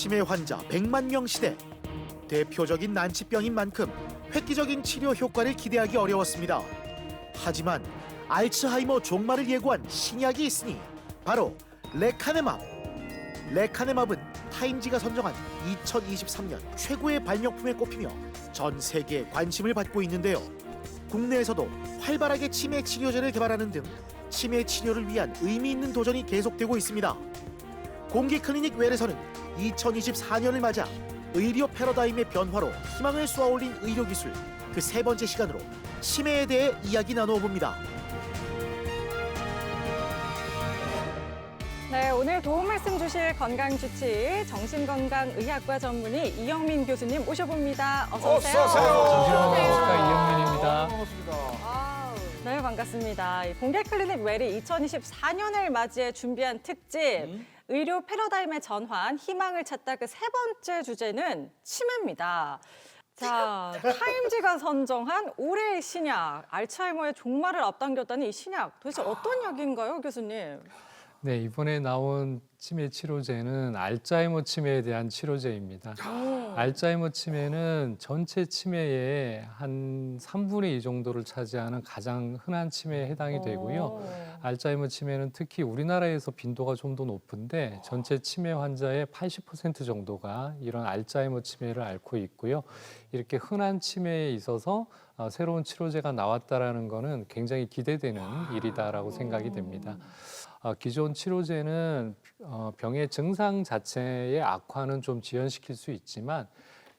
치매 환자 100만 명 시대. 대표적인 난치병인 만큼 획기적인 치료 효과를 기대하기 어려웠습니다. 하지만 알츠하이머 종말을 예고한 신약이 있으니 바로 레카네맙. 레카네맙은 타임지가 선정한 2023년 최고의 발명품에 꼽히며 전 세계에 관심을 받고 있는데요. 국내에서도 활발하게 치매 치료제를 개발하는 등 치매 치료를 위한 의미 있는 도전이 계속되고 있습니다. 공기 클리닉 웰에서는 2024년을 맞아 의료 패러다임의 변화로 희망을 쏘아올린 의료기술 그 세 번째 시간으로 치매에 대해 이야기 나누어 봅니다. 네, 오늘 도움 말씀 주실 건강주치 정신건강의학과 전문의 이영민 교수님 모셔봅니다. 어서 오세요. 정신건강의학과 이영민입니다. 네, 반갑습니다. 이 공개 클리닉 웰이 2024년을 맞이해 준비한 특집 의료 패러다임의 전환, 희망을 찾다 그 세 번째 주제는 치매입니다. 자, 타임지가 선정한 올해의 신약, 알츠하이머의 종말을 앞당겼다는 이 신약, 도대체 어떤 약인가요, 교수님? 네, 이번에 나온 치매 치료제는 알츠하이머 치매에 대한 치료제입니다. 알츠하이머 치매는 전체 치매의 한 3분의 2 정도를 차지하는 가장 흔한 치매에 해당이 되고요. 알츠하이머 치매는 특히 우리나라에서 빈도가 좀 더 높은데 전체 치매 환자의 80% 정도가 이런 알츠하이머 치매를 앓고 있고요. 이렇게 흔한 치매에 있어서 새로운 치료제가 나왔다라는 거는 굉장히 기대되는 일이다라고 생각이 됩니다. 기존 치료제는 병의 증상 자체의 악화는 좀 지연시킬 수 있지만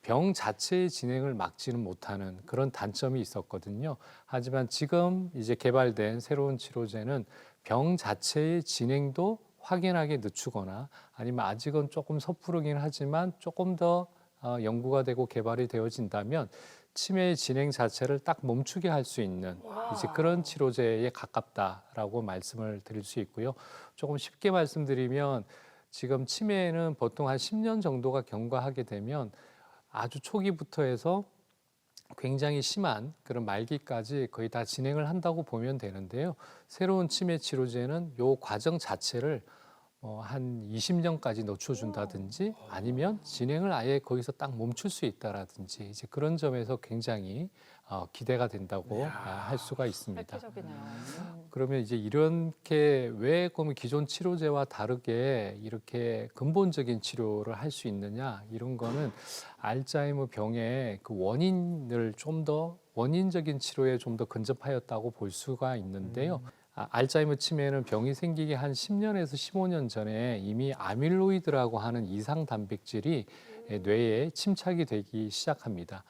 병 자체의 진행을 막지는 못하는 그런 단점이 있었거든요. 하지만 지금 이제 개발된 새로운 치료제는 병 자체의 진행도 확연하게 늦추거나 아니면 아직은 조금 섣부르긴 하지만 조금 더 연구가 되고 개발이 되어진다면 치매의 진행 자체를 딱 멈추게 할 수 있는 이제 그런 치료제에 가깝다라고 말씀을 드릴 수 있고요. 조금 쉽게 말씀드리면 지금 치매에는 보통 한 10년 정도가 경과하게 되면 아주 초기부터 해서 굉장히 심한 그런 말기까지 거의 다 진행을 한다고 보면 되는데요. 새로운 치매 치료제는 요 과정 자체를 한 20년까지 늦춰준다든지 아니면 진행을 아예 거기서 딱 멈출 수 있다라든지 이제 그런 점에서 굉장히 기대가 된다고 할 수가 있습니다. 획기적이네요. 그러면 이제 이렇게 왜 그러면 기존 치료제와 다르게 이렇게 근본적인 치료를 할 수 있느냐 이런 거는 알츠하이머 병의 그 원인을 좀 더 원인적인 치료에 좀 더 근접하였다고 볼 수가 있는데요. 알츠하이머 치매는 병이 생기기 한 10년에서 15년 전에 이미 아밀로이드라고 하는 이상 단백질이 뇌에 침착이 되기 시작합니다.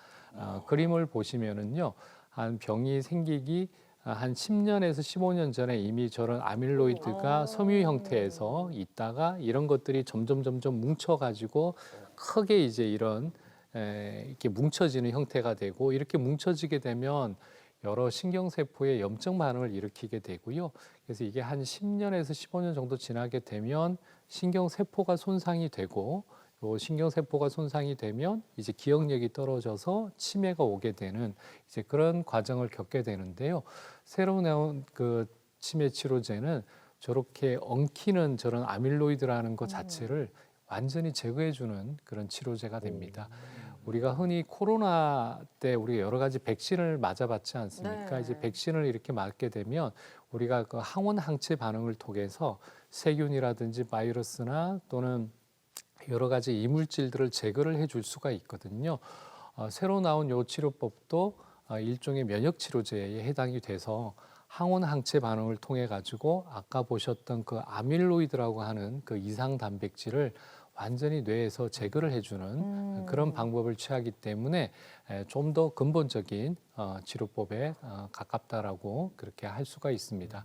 그림을 보시면은요, 한 병이 생기기 한 10년에서 15년 전에 이미 저런 아밀로이드가 섬유 형태에서 있다가 이런 것들이 점점 뭉쳐가지고 크게 이제 이런 이렇게 뭉쳐지는 형태가 되고 이렇게 뭉쳐지게 되면 여러 신경세포에 염증 반응을 일으키게 되고요. 그래서 이게 한 10년에서 15년 정도 지나게 되면 신경세포가 손상이 되고 요 신경세포가 손상이 되면 이제 기억력이 떨어져서 치매가 오게 되는 이제 그런 과정을 겪게 되는데요. 새로 나온 그 치매 치료제는 저렇게 엉키는 저런 아밀로이드라는 것 자체를 완전히 제거해주는 그런 치료제가 됩니다. 우리가 흔히 코로나 때 우리가 여러 가지 백신을 맞아봤지 않습니까? 네. 이제 백신을 이렇게 맞게 되면 우리가 그 항원 항체 반응을 통해서 세균이라든지 바이러스나 또는 여러 가지 이물질들을 제거를 해줄 수가 있거든요. 새로 나온 요 치료법도 일종의 면역 치료제에 해당이 돼서 항원 항체 반응을 통해 가지고 아까 보셨던 그 아밀로이드라고 하는 그 이상 단백질을 완전히 뇌에서 제거를 해주는 그런 방법을 취하기 때문에 좀 더 근본적인 치료법에 가깝다라고 그렇게 할 수가 있습니다.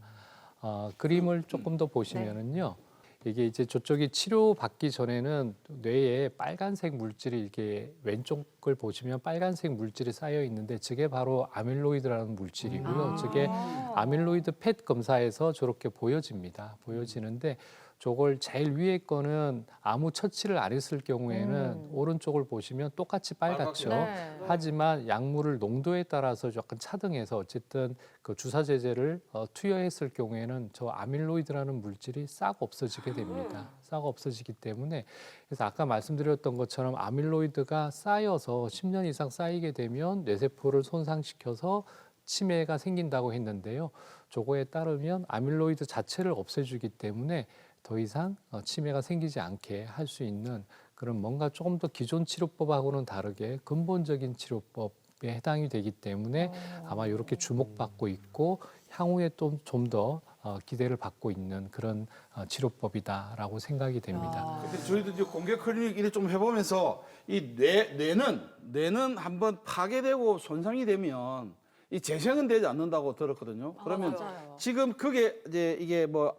그림을 조금 더 보시면은요. 이게 이제 저쪽이 치료받기 전에는 뇌에 빨간색 물질이 이렇게 왼쪽을 보시면 빨간색 물질이 쌓여 있는데 저게 바로 아밀로이드라는 물질이고요. 저게 아밀로이드 펫 검사에서 저렇게 보여집니다. 보여지는데 저걸 제일 위에 거는 아무 처치를 안 했을 경우에는 오른쪽을 보시면 똑같이 빨갛죠. 네. 하지만 약물을 농도에 따라서 약간 차등해서 어쨌든 그 주사 제제를 투여했을 경우에는 저 아밀로이드라는 물질이 싹 없어지게 됩니다. 싹 없어지기 때문에 그래서 아까 말씀드렸던 것처럼 아밀로이드가 쌓여서 10년 이상 쌓이게 되면 뇌세포를 손상시켜서 치매가 생긴다고 했는데요. 저거에 따르면 아밀로이드 자체를 없애주기 때문에 더 이상 치매가 생기지 않게 할 수 있는 그런 뭔가 조금 더 기존 치료법하고는 다르게 근본적인 치료법에 해당이 되기 때문에 아마 이렇게 주목받고 있고 향후에 또 좀 더 기대를 받고 있는 그런 치료법이다라고 생각이 됩니다. 근데 저희도 이제 공개 클리닉 일을 좀 해보면서 이 뇌는 한번 파괴되고 손상이 되면 이 재생은 되지 않는다고 들었거든요. 그러면 맞아요. 지금 그게 이제 이게 뭐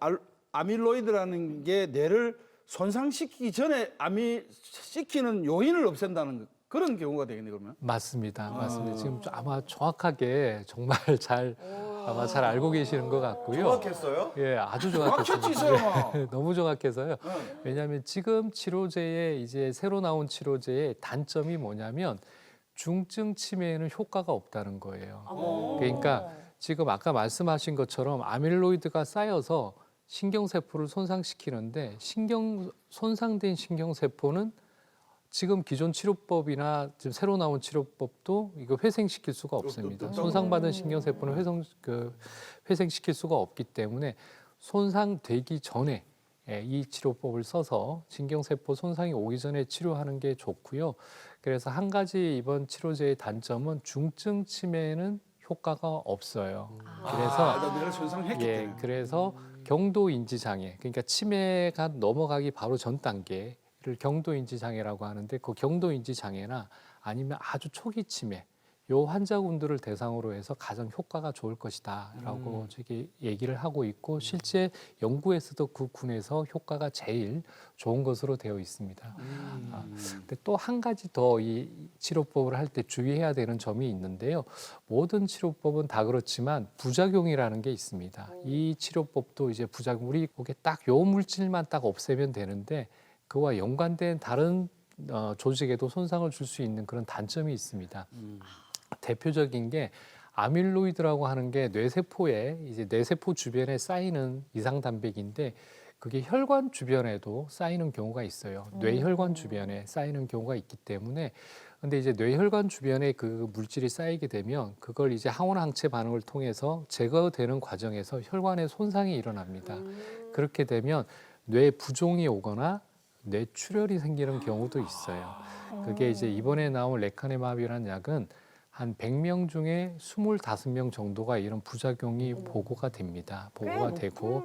아밀로이드라는 게 뇌를 손상시키기 전에 시키는 요인을 없앤다는 그런 경우가 되겠네요, 그러면. 맞습니다. 맞습니다. 지금 아마 정확하게 정말 잘 아마 잘 알고 계시는 것 같고요. 정확했어요? 예, 아주 정확했지, 정확했습니다. 있어요. 너무 정확해서요. 왜냐하면 지금 치료제의 이제 새로 나온 치료제의 단점이 뭐냐면 중증 치매에는 효과가 없다는 거예요. 그러니까 지금 아까 말씀하신 것처럼 아밀로이드가 쌓여서 신경세포를 손상시키는데 손상된 신경세포는 지금 기존 치료법이나 지금 새로 나온 치료법도 이거 회생시킬 수가 없습니다. 손상받은 신경세포는 회생시킬 수가 없기 때문에 손상되기 전에 이 치료법을 써서 신경세포 손상이 오기 전에 치료하는 게 좋고요. 그래서 한 가지 이번 치료제의 단점은 중증 치매에는 효과가 없어요. 그래서 뇌를 손상했기 예, 때문에. 그래서 경도인지 장애, 그러니까 치매가 넘어가기 바로 전 단계를 경도인지 장애라고 하는데 그 경도인지 장애나 아니면 아주 초기 치매 요 환자분들을 대상으로 해서 가장 효과가 좋을 것이다라고 저기 얘기를 하고 있고 실제 연구에서도 그 군에서 효과가 제일 좋은 것으로 되어 있습니다. 근데 또 한 가지 더 이 치료법을 할 때 주의해야 되는 점이 있는데요. 모든 치료법은 다 그렇지만 부작용이라는 게 있습니다. 이 치료법도 이제 부작용 우리 거기에 딱 요 물질만 딱 없애면 되는데 그와 연관된 다른 조직에도 손상을 줄 수 있는 그런 단점이 있습니다. 대표적인 게 아밀로이드라고 하는 게 뇌세포에 이제 뇌세포 주변에 쌓이는 이상 단백인데 그게 혈관 주변에도 쌓이는 경우가 있어요. 뇌혈관 주변에 쌓이는 경우가 있기 때문에 근데 이제 뇌혈관 주변에 그 물질이 쌓이게 되면 그걸 이제 항원 항체 반응을 통해서 제거되는 과정에서 혈관에 손상이 일어납니다. 그렇게 되면 뇌 부종이 오거나 뇌출혈이 생기는 경우도 있어요. 그게 이제 이번에 나온 레카네마비라는 약은 한 100명 중에 25명 정도가 이런 부작용이 보고가 됩니다. 보고가 되고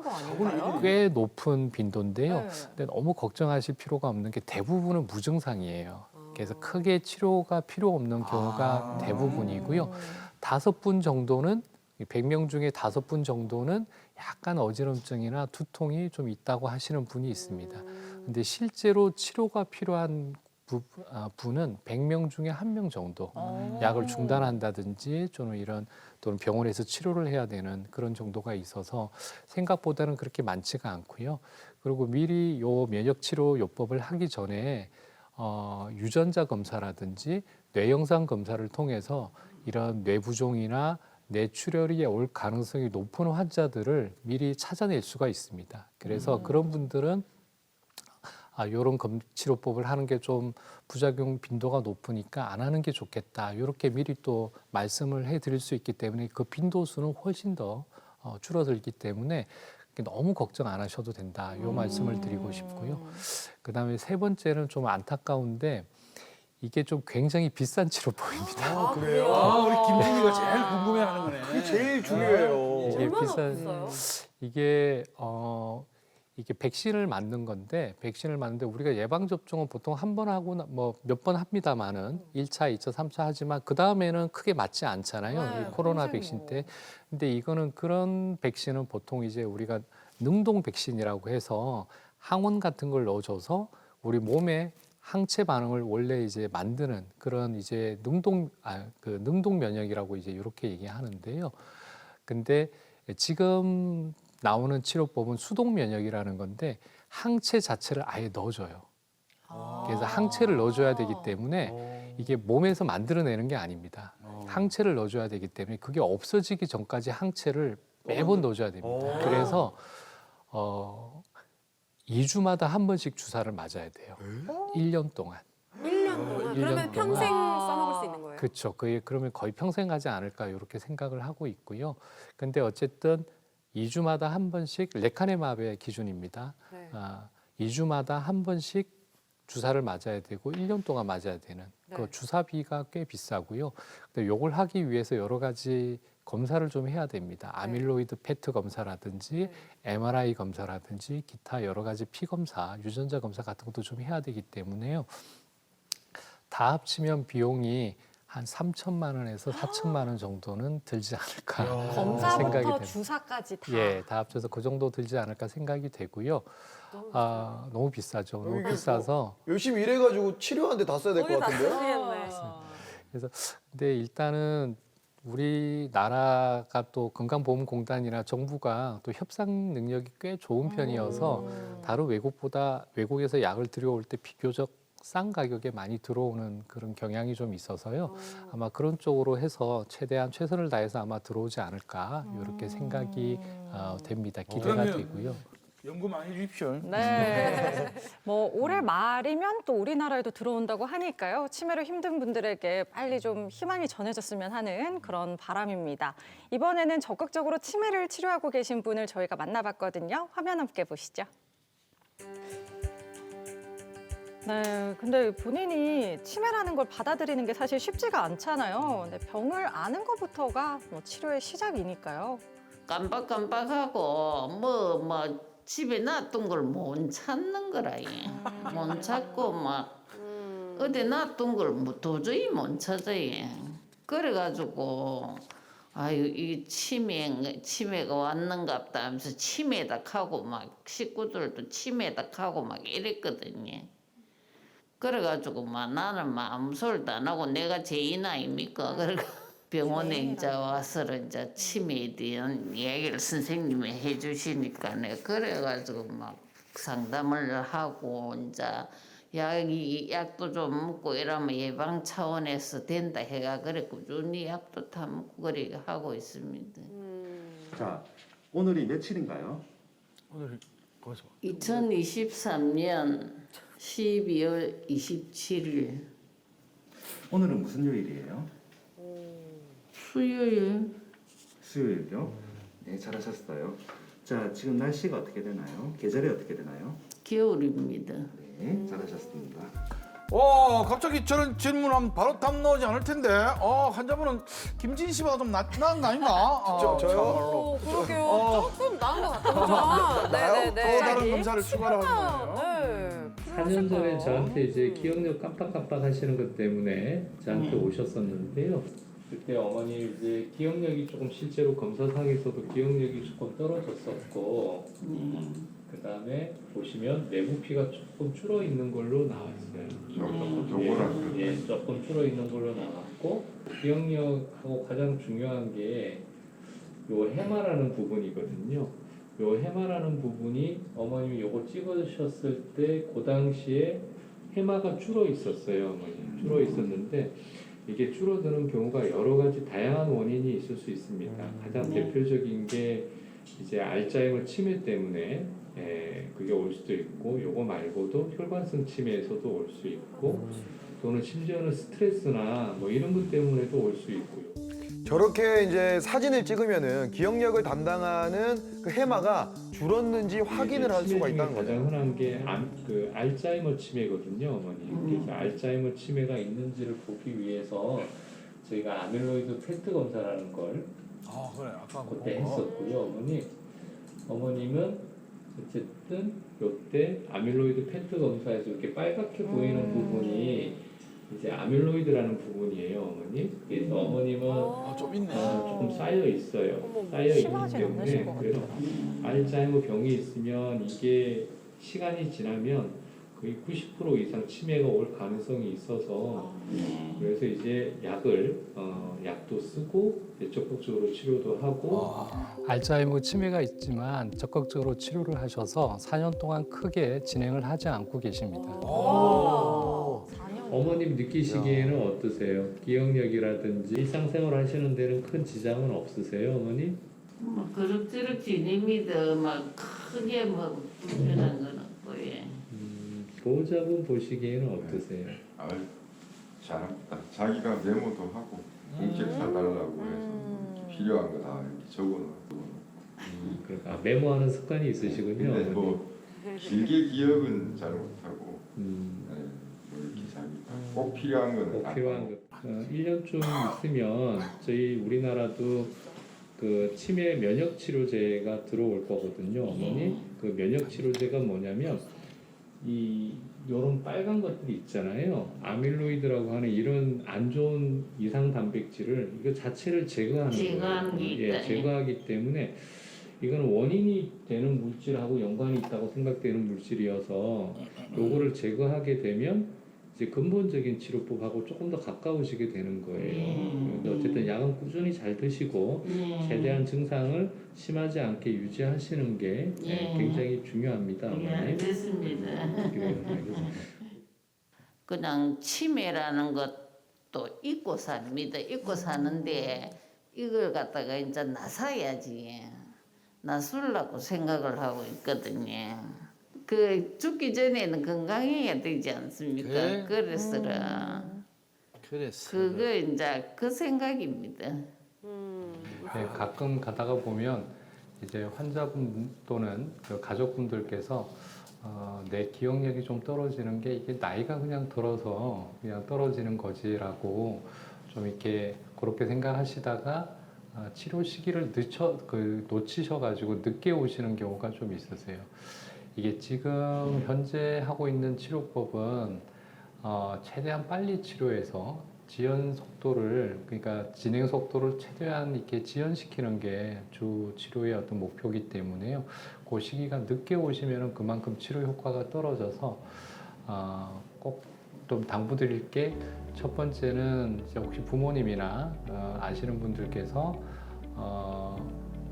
꽤 높은 빈도인데요. 네. 근데 너무 걱정하실 필요가 없는 게 대부분은 무증상이에요. 그래서 크게 치료가 필요 없는 경우가 대부분이고요. 5분 정도는 100명 중에 5분 정도는 약간 어지럼증이나 두통이 좀 있다고 하시는 분이 있습니다. 근데 실제로 치료가 필요한 분은 100명 중에 1명 정도 약을 중단한다든지 또는 병원에서 치료를 해야 되는 그런 정도가 있어서 생각보다는 그렇게 많지가 않고요. 그리고 미리 요 면역치료 요법을 하기 전에 유전자 검사라든지 뇌영상 검사를 통해서 이런 뇌부종이나 뇌출혈이 올 가능성이 높은 환자들을 미리 찾아낼 수가 있습니다. 그래서 그런 분들은 이런 치료법을 하는 게 좀 부작용 빈도가 높으니까 안 하는 게 좋겠다. 이렇게 미리 또 말씀을 해드릴 수 있기 때문에 그 빈도수는 훨씬 더 줄어들기 때문에 너무 걱정 안 하셔도 된다. 이 말씀을 드리고 싶고요. 그다음에 세 번째는 좀 안타까운데 이게 좀 굉장히 비싼 치료법입니다. 그래요? 우리 김진희가 제일 궁금해하는 거네. 그게 제일 중요해요. 이게 얼마나 비싸요? 이게 백신을 맞는 건데 우리가 예방 접종은 보통 한 번 하고 뭐 몇 번 합니다만은 1차, 2차, 3차 하지만 그 다음에는 크게 맞지 않잖아요. 네, 이 코로나 평생 백신 뭐. 때. 근데 이거는 그런 백신은 보통 이제 우리가 능동 백신이라고 해서 항원 같은 걸 넣어줘서 우리 몸에 항체 반응을 원래 이제 만드는 그런 이제 능동 면역이라고 이제 이렇게 얘기하는데요. 근데 지금 나오는 치료법은 수동 면역이라는 건데 항체 자체를 아예 넣어줘요. 그래서 항체를 넣어줘야 되기 때문에 이게 몸에서 만들어내는 게 아닙니다. 항체를 넣어줘야 되기 때문에 그게 없어지기 전까지 항체를 매번 넣어줘야 됩니다. 그래서 2주마다 한 번씩 주사를 맞아야 돼요. 1년 동안. 1년 동안? 일 년 그러면 동안. 평생 써먹을 수 있는 거예요? 그렇죠. 그러면 거의 평생 가지 않을까 이렇게 생각을 하고 있고요. 근데 어쨌든 2주마다 한 번씩 레카네마브의 기준입니다. 네. 2주마다 한 번씩 주사를 맞아야 되고 1년 동안 맞아야 되는 네. 그 주사비가 꽤 비싸고요. 근데 요걸 하기 위해서 여러 가지 검사를 좀 해야 됩니다. 아밀로이드 페트 검사라든지 MRI 검사라든지 기타 여러 가지 피 검사, 유전자 검사 같은 것도 좀 해야 되기 때문에요. 다 합치면 비용이 한 3천만 원에서 4천만 원 정도는 들지 않을까 생각이 검사부터 됩니다. 주사까지 다. 예, 다 합쳐서 그 정도 들지 않을까 생각이 되고요. 너무 비싸죠. 너무 이게 비싸서. 열심히 일해가지고 치료하는데 다 써야 될 것 거의 다 같은데요? 쓰겠네. 그래서 근데 일단은 우리나라가 또 건강보험공단이나 정부가 또 협상 능력이 꽤 좋은 편이어서 다른 외국에서 약을 들여올 때 비교적 싼 가격에 많이 들어오는 그런 경향이 좀 있어서요. 아마 그런 쪽으로 해서 최대한 최선을 다해서 아마 들어오지 않을까 이렇게 생각이 됩니다. 기대가 그러면 되고요. 연구 많이 해주십시오. 네. 뭐 올해 말이면 또 우리나라에도 들어온다고 하니까요. 치매로 힘든 분들에게 빨리 좀 희망이 전해졌으면 하는 그런 바람입니다. 이번에는 적극적으로 치매를 치료하고 계신 분을 저희가 만나봤거든요. 화면 함께 보시죠. 네, 근데 본인이 치매라는 걸 받아들이는 게 사실 쉽지가 않잖아요. 근데 병을 아는 것부터가 뭐 치료의 시작이니까요. 깜빡깜빡하고 집에 놔둔 걸 못 찾는 거라 못 찾고 막 어디 놔둔 걸 도저히 못 찾아요. 그래가지고 아유 이 치매가 왔는갑다 하면서 치매다 하고 막 식구들도 치매다 하고 막 이랬거든요. 그래가지고 막 나는 막 아무 소리도 안 하고 내가 죄인 아닙니까? 그러니까 병원에 이제 와서 이제 치매에 대한 이야기를 선생님이 해주시니까 내가 그래가지고 막 상담을 하고 이제 약도 좀 먹고 이러면 예방 차원에서 된다 해가 그래 꾸준히 약도 다 먹고 그래 하고 있습니다. 자, 오늘이 며칠인가요? 오늘 거기서 2023년 12월 27일 오늘은 무슨 요일이에요? 수요일. 수요일요? 네, 잘하셨어요. 자, 지금 날씨가 어떻게 되나요? 계절이 어떻게 되나요? 겨울입니다. 네, 잘하셨습니다. 갑자기 저런 질문하면 바로 답 나오지 않을 텐데. 환자분은 김진 씨보다 좀 나은 거 아닌가? 저요? 오, 그러게요. 조금 나은 것 같아요. 네네네. 또 다른 검사를 추가로 하는 거예요. 네. 4년 전에 저한테 이제 기억력 깜빡깜빡 하시는 것 때문에 저한테 오셨었는데요. 그때 어머니 이제 기억력이 조금 실제로 검사상에서도 기억력이 조금 떨어졌었고, 그다음에 보시면 내부피가 조금 줄어 있는 걸로 나왔어요. 조금 줄어 있는 걸로 나왔고, 기억력하고 가장 중요한 게 요 해마라는 부분이거든요. 요 해마라는 부분이 어머님이 요거 찍으셨을 때 그 당시에 해마가 줄어 있었어요. 어머니 줄어 있었는데 이게 줄어드는 경우가 여러 가지 다양한 원인이 있을 수 있습니다. 가장 대표적인 게 이제 알츠하이머 치매 때문에 그게 올 수도 있고, 요거 말고도 혈관성 치매에서도 올 수 있고, 또는 심지어는 스트레스나 뭐 이런 것 때문에도 올 수 있고요. 저렇게 이제 사진을 찍으면은 기억력을 담당하는 그 해마가 줄었는지 확인을 할 수가 있다는 거죠. 가장 흔한 게 알츠하이머 치매거든요, 어머니. 그래서 알츠하이머 치매가 있는지를 보기 위해서 저희가 아밀로이드 페트 검사라는 걸 그래. 아까 그때 했었고요, 어머님은 어쨌든 요때 아밀로이드 페트 검사에서 이렇게 빨갛게 보이는 부분이 이제 아밀로이드라는 부분이에요, 어머니. 그래서 어머님은 좀 있네. 조금 쌓여 있어요. 어머, 쌓여 있기 심하진 않으신 때문에 것 그래서 알츠하이머 병이 있으면 이게 시간이 지나면 거의 90% 이상 치매가 올 가능성이 있어서 그래서 이제 약도 쓰고 적극적으로 치료도 하고 알츠하이머 치매가 있지만 적극적으로 치료를 하셔서 4년 동안 크게 진행을 하지 않고 계십니다. 어머님 느끼시기에는 어떠세요? 기억력이라든지 일상생활 하시는 데는 큰 지장은 없으세요, 어머니? 뭐 그럭저럭 지냅니다. 막 크게 뭐 불편한 건 없고 예. 보호자분 보시기에는 어떠세요? 아유, 잘합니다. 자기가 메모도 하고 공책 사달라고 해서 필요한 거 다 이렇게 적어놓고. 그러니까 메모하는 습관이 있으시군요. 근데 어머니. 뭐 길게 기억은 잘 못하고 음. 네, 뭐 이렇게 자기가 꼭 필요한 거는 꼭 다 필요한 것. 1년쯤 있으면 저희 우리나라도 그 치매 면역 치료제가 들어올 거거든요, 어머니. 그 면역 치료제가 뭐냐면 요런 빨간 것들이 있잖아요. 아밀로이드라고 하는 이런 안 좋은 이상 단백질을 이거 자체를 제거하는 제거하는 게 거예요. 있다. 제거하기 때문에 이거는 원인이 되는 물질하고 연관이 있다고 생각되는 물질이어서 요거를 제거하게 되면 이제 근본적인 치료법하고 조금 더 가까우시게 되는 거예요. 그래서 어쨌든 약은 꾸준히 잘 드시고 최대한 증상을 심하지 않게 유지하시는 게 굉장히 중요합니다. 예, 어머니. 알겠습니다. 그래요, 알겠습니다. 그냥 치매라는 것도 잊고 삽니다. 잊고 사는데 이걸 갖다가 이제 나서야지. 나서려고 생각을 하고 있거든요. 그 죽기 전에는 건강해야 되지 않습니까? 그래서라. 그거 이제 그 생각입니다. 네, 가끔 가다가 보면 이제 환자분 또는 그 가족분들께서 내 기억력이 좀 떨어지는 게 이게 나이가 그냥 들어서 그냥 떨어지는 거지라고 좀 이렇게 그렇게 생각하시다가 치료 시기를 놓치셔가지고 늦게 오시는 경우가 좀 있으세요. 이게 지금 현재 하고 있는 치료법은 최대한 빨리 치료해서 지연 속도를 그러니까 진행 속도를 최대한 이렇게 지연시키는 게 주 치료의 어떤 목표이기 때문에요. 그 시기가 늦게 오시면은 그만큼 치료 효과가 떨어져서 꼭 좀 당부드릴 게 첫 번째는 이제 혹시 부모님이나 아시는 분들께서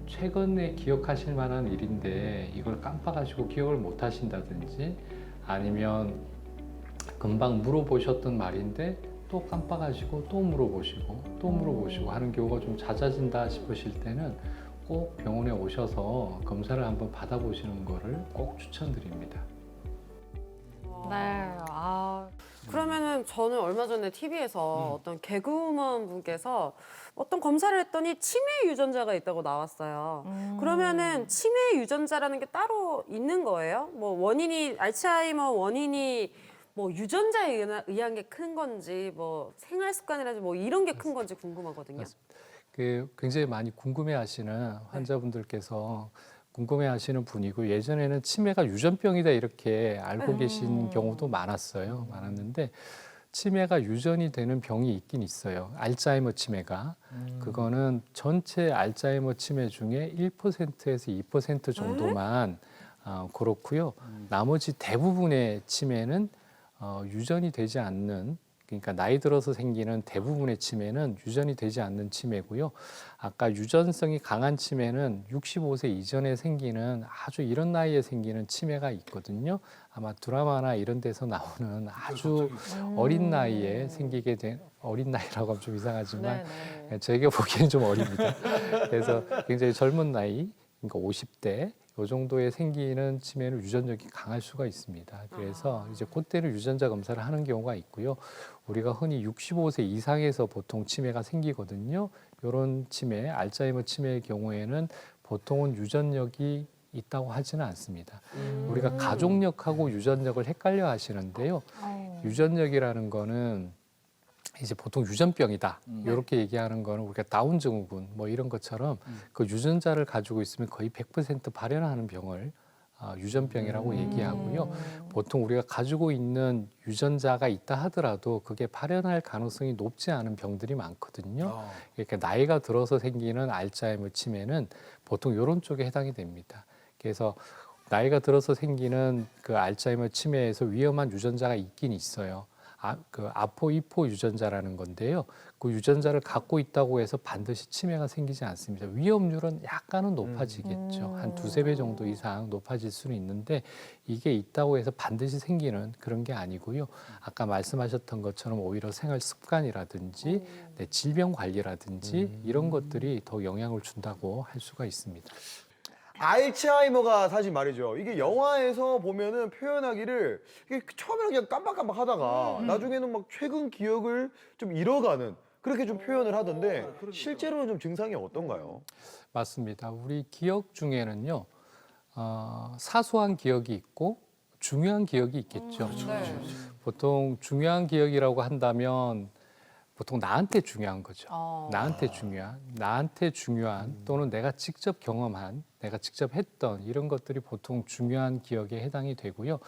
최근에 기억하실 만한 일인데 이걸 깜빡하시고 기억을 못 하신다든지 아니면 금방 물어보셨던 말인데 또 깜빡하시고 또 물어보시고 하는 경우가 좀 잦아진다 싶으실 때는 꼭 병원에 오셔서 검사를 한번 받아보시는 거를 꼭 추천드립니다. 네. 그러면은 저는 얼마 전에 TV에서 어떤 개그우먼 분께서 어떤 검사를 했더니 치매 유전자가 있다고 나왔어요. 그러면은 치매 유전자라는 게 따로 있는 거예요? 뭐 원인이 알츠하이머 원인이 뭐 유전자에 의한 게 큰 건지 뭐 생활 습관이라든지 뭐 이런 게 큰 건지 궁금하거든요. 굉장히 많이 궁금해하시는 환자분들께서 궁금해하시는 분이고 예전에는 치매가 유전병이다 이렇게 알고 계신 경우도 많았는데 치매가 유전이 되는 병이 있긴 있어요. 알츠하이머 치매가. 그거는 전체 알츠하이머 치매 중에 1%에서 2% 정도만 그렇고요. 나머지 대부분의 치매는 유전이 되지 않는 그러니까 나이 들어서 생기는 대부분의 치매는 유전이 되지 않는 치매고요. 아까 유전성이 강한 치매는 65세 이전에 생기는 아주 이런 나이에 생기는 치매가 있거든요. 아마 드라마나 이런 데서 나오는 아주 어린 나이에 생기게 된 어린 나이라고 하면 좀 이상하지만 저에게 보기에는 좀 어립니다. 그래서 굉장히 젊은 나이, 그러니까 50대 이 정도에 생기는 치매는 유전력이 강할 수가 있습니다. 그래서 이제 그때는 유전자 검사를 하는 경우가 있고요. 우리가 흔히 65세 이상에서 보통 치매가 생기거든요. 이런 치매, 알츠하이머 치매의 경우에는 보통은 유전력이 있다고 하지는 않습니다. 우리가 가족력하고 유전력을 헷갈려 하시는데요. 유전력이라는 거는 이제 보통 유전병이다 이렇게 얘기하는 거는 우리가 다운 증후군 뭐 이런 것처럼 그 유전자를 가지고 있으면 거의 100% 발현하는 병을 유전병이라고 얘기하고요. 보통 우리가 가지고 있는 유전자가 있다 하더라도 그게 발현할 가능성이 높지 않은 병들이 많거든요. 그러니까 나이가 들어서 생기는 알츠하이머 치매는 보통 이런 쪽에 해당이 됩니다. 그래서 나이가 들어서 생기는 그 알츠하이머 치매에서 위험한 유전자가 있긴 있어요. 그 아포2포 유전자라는 건데요. 그 유전자를 갖고 있다고 해서 반드시 치매가 생기지 않습니다. 위험률은 약간은 높아지겠죠. 한 2~3배 정도 이상 높아질 수는 있는데 이게 있다고 해서 반드시 생기는 그런 게 아니고요. 아까 말씀하셨던 것처럼 오히려 생활 습관이라든지 질병 관리라든지 이런 것들이 더 영향을 준다고 할 수가 있습니다. 알츠하이머가 사실 말이죠. 이게 영화에서 보면은 표현하기를 이게 처음에는 그냥 깜빡깜빡 하다가 나중에는 막 최근 기억을 좀 잃어가는 그렇게 좀 표현을 하던데 실제로는 좀 증상이 어떤가요? 맞습니다. 우리 기억 중에는요, 사소한 기억이 있고 중요한 기억이 있겠죠. 보통 중요한 기억이라고 한다면 보통 나한테 중요한 거죠. 나한테 중요한 또는 내가 직접 경험한, 내가 직접 했던 이런 것들이 보통 중요한 기억에 해당이 되고요.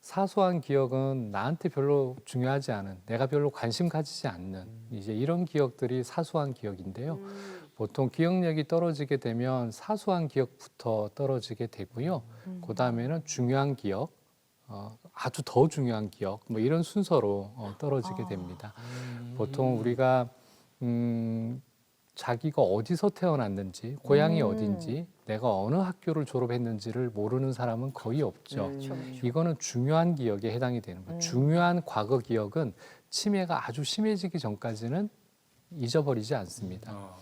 사소한 기억은 나한테 별로 중요하지 않은, 내가 별로 관심 가지지 않는 이제 이런 기억들이 사소한 기억인데요. 보통 기억력이 떨어지게 되면 사소한 기억부터 떨어지게 되고요. 그 다음에는 중요한 기억, 아주 더 중요한 기억, 뭐 이런 순서로 떨어지게 됩니다. 보통 우리가 자기가 어디서 태어났는지, 고향이 어딘지, 내가 어느 학교를 졸업했는지를 모르는 사람은 거의 없죠. 이거는 중요한 기억에 해당이 되는 거예요. 중요한 과거 기억은 치매가 아주 심해지기 전까지는 잊어버리지 않습니다.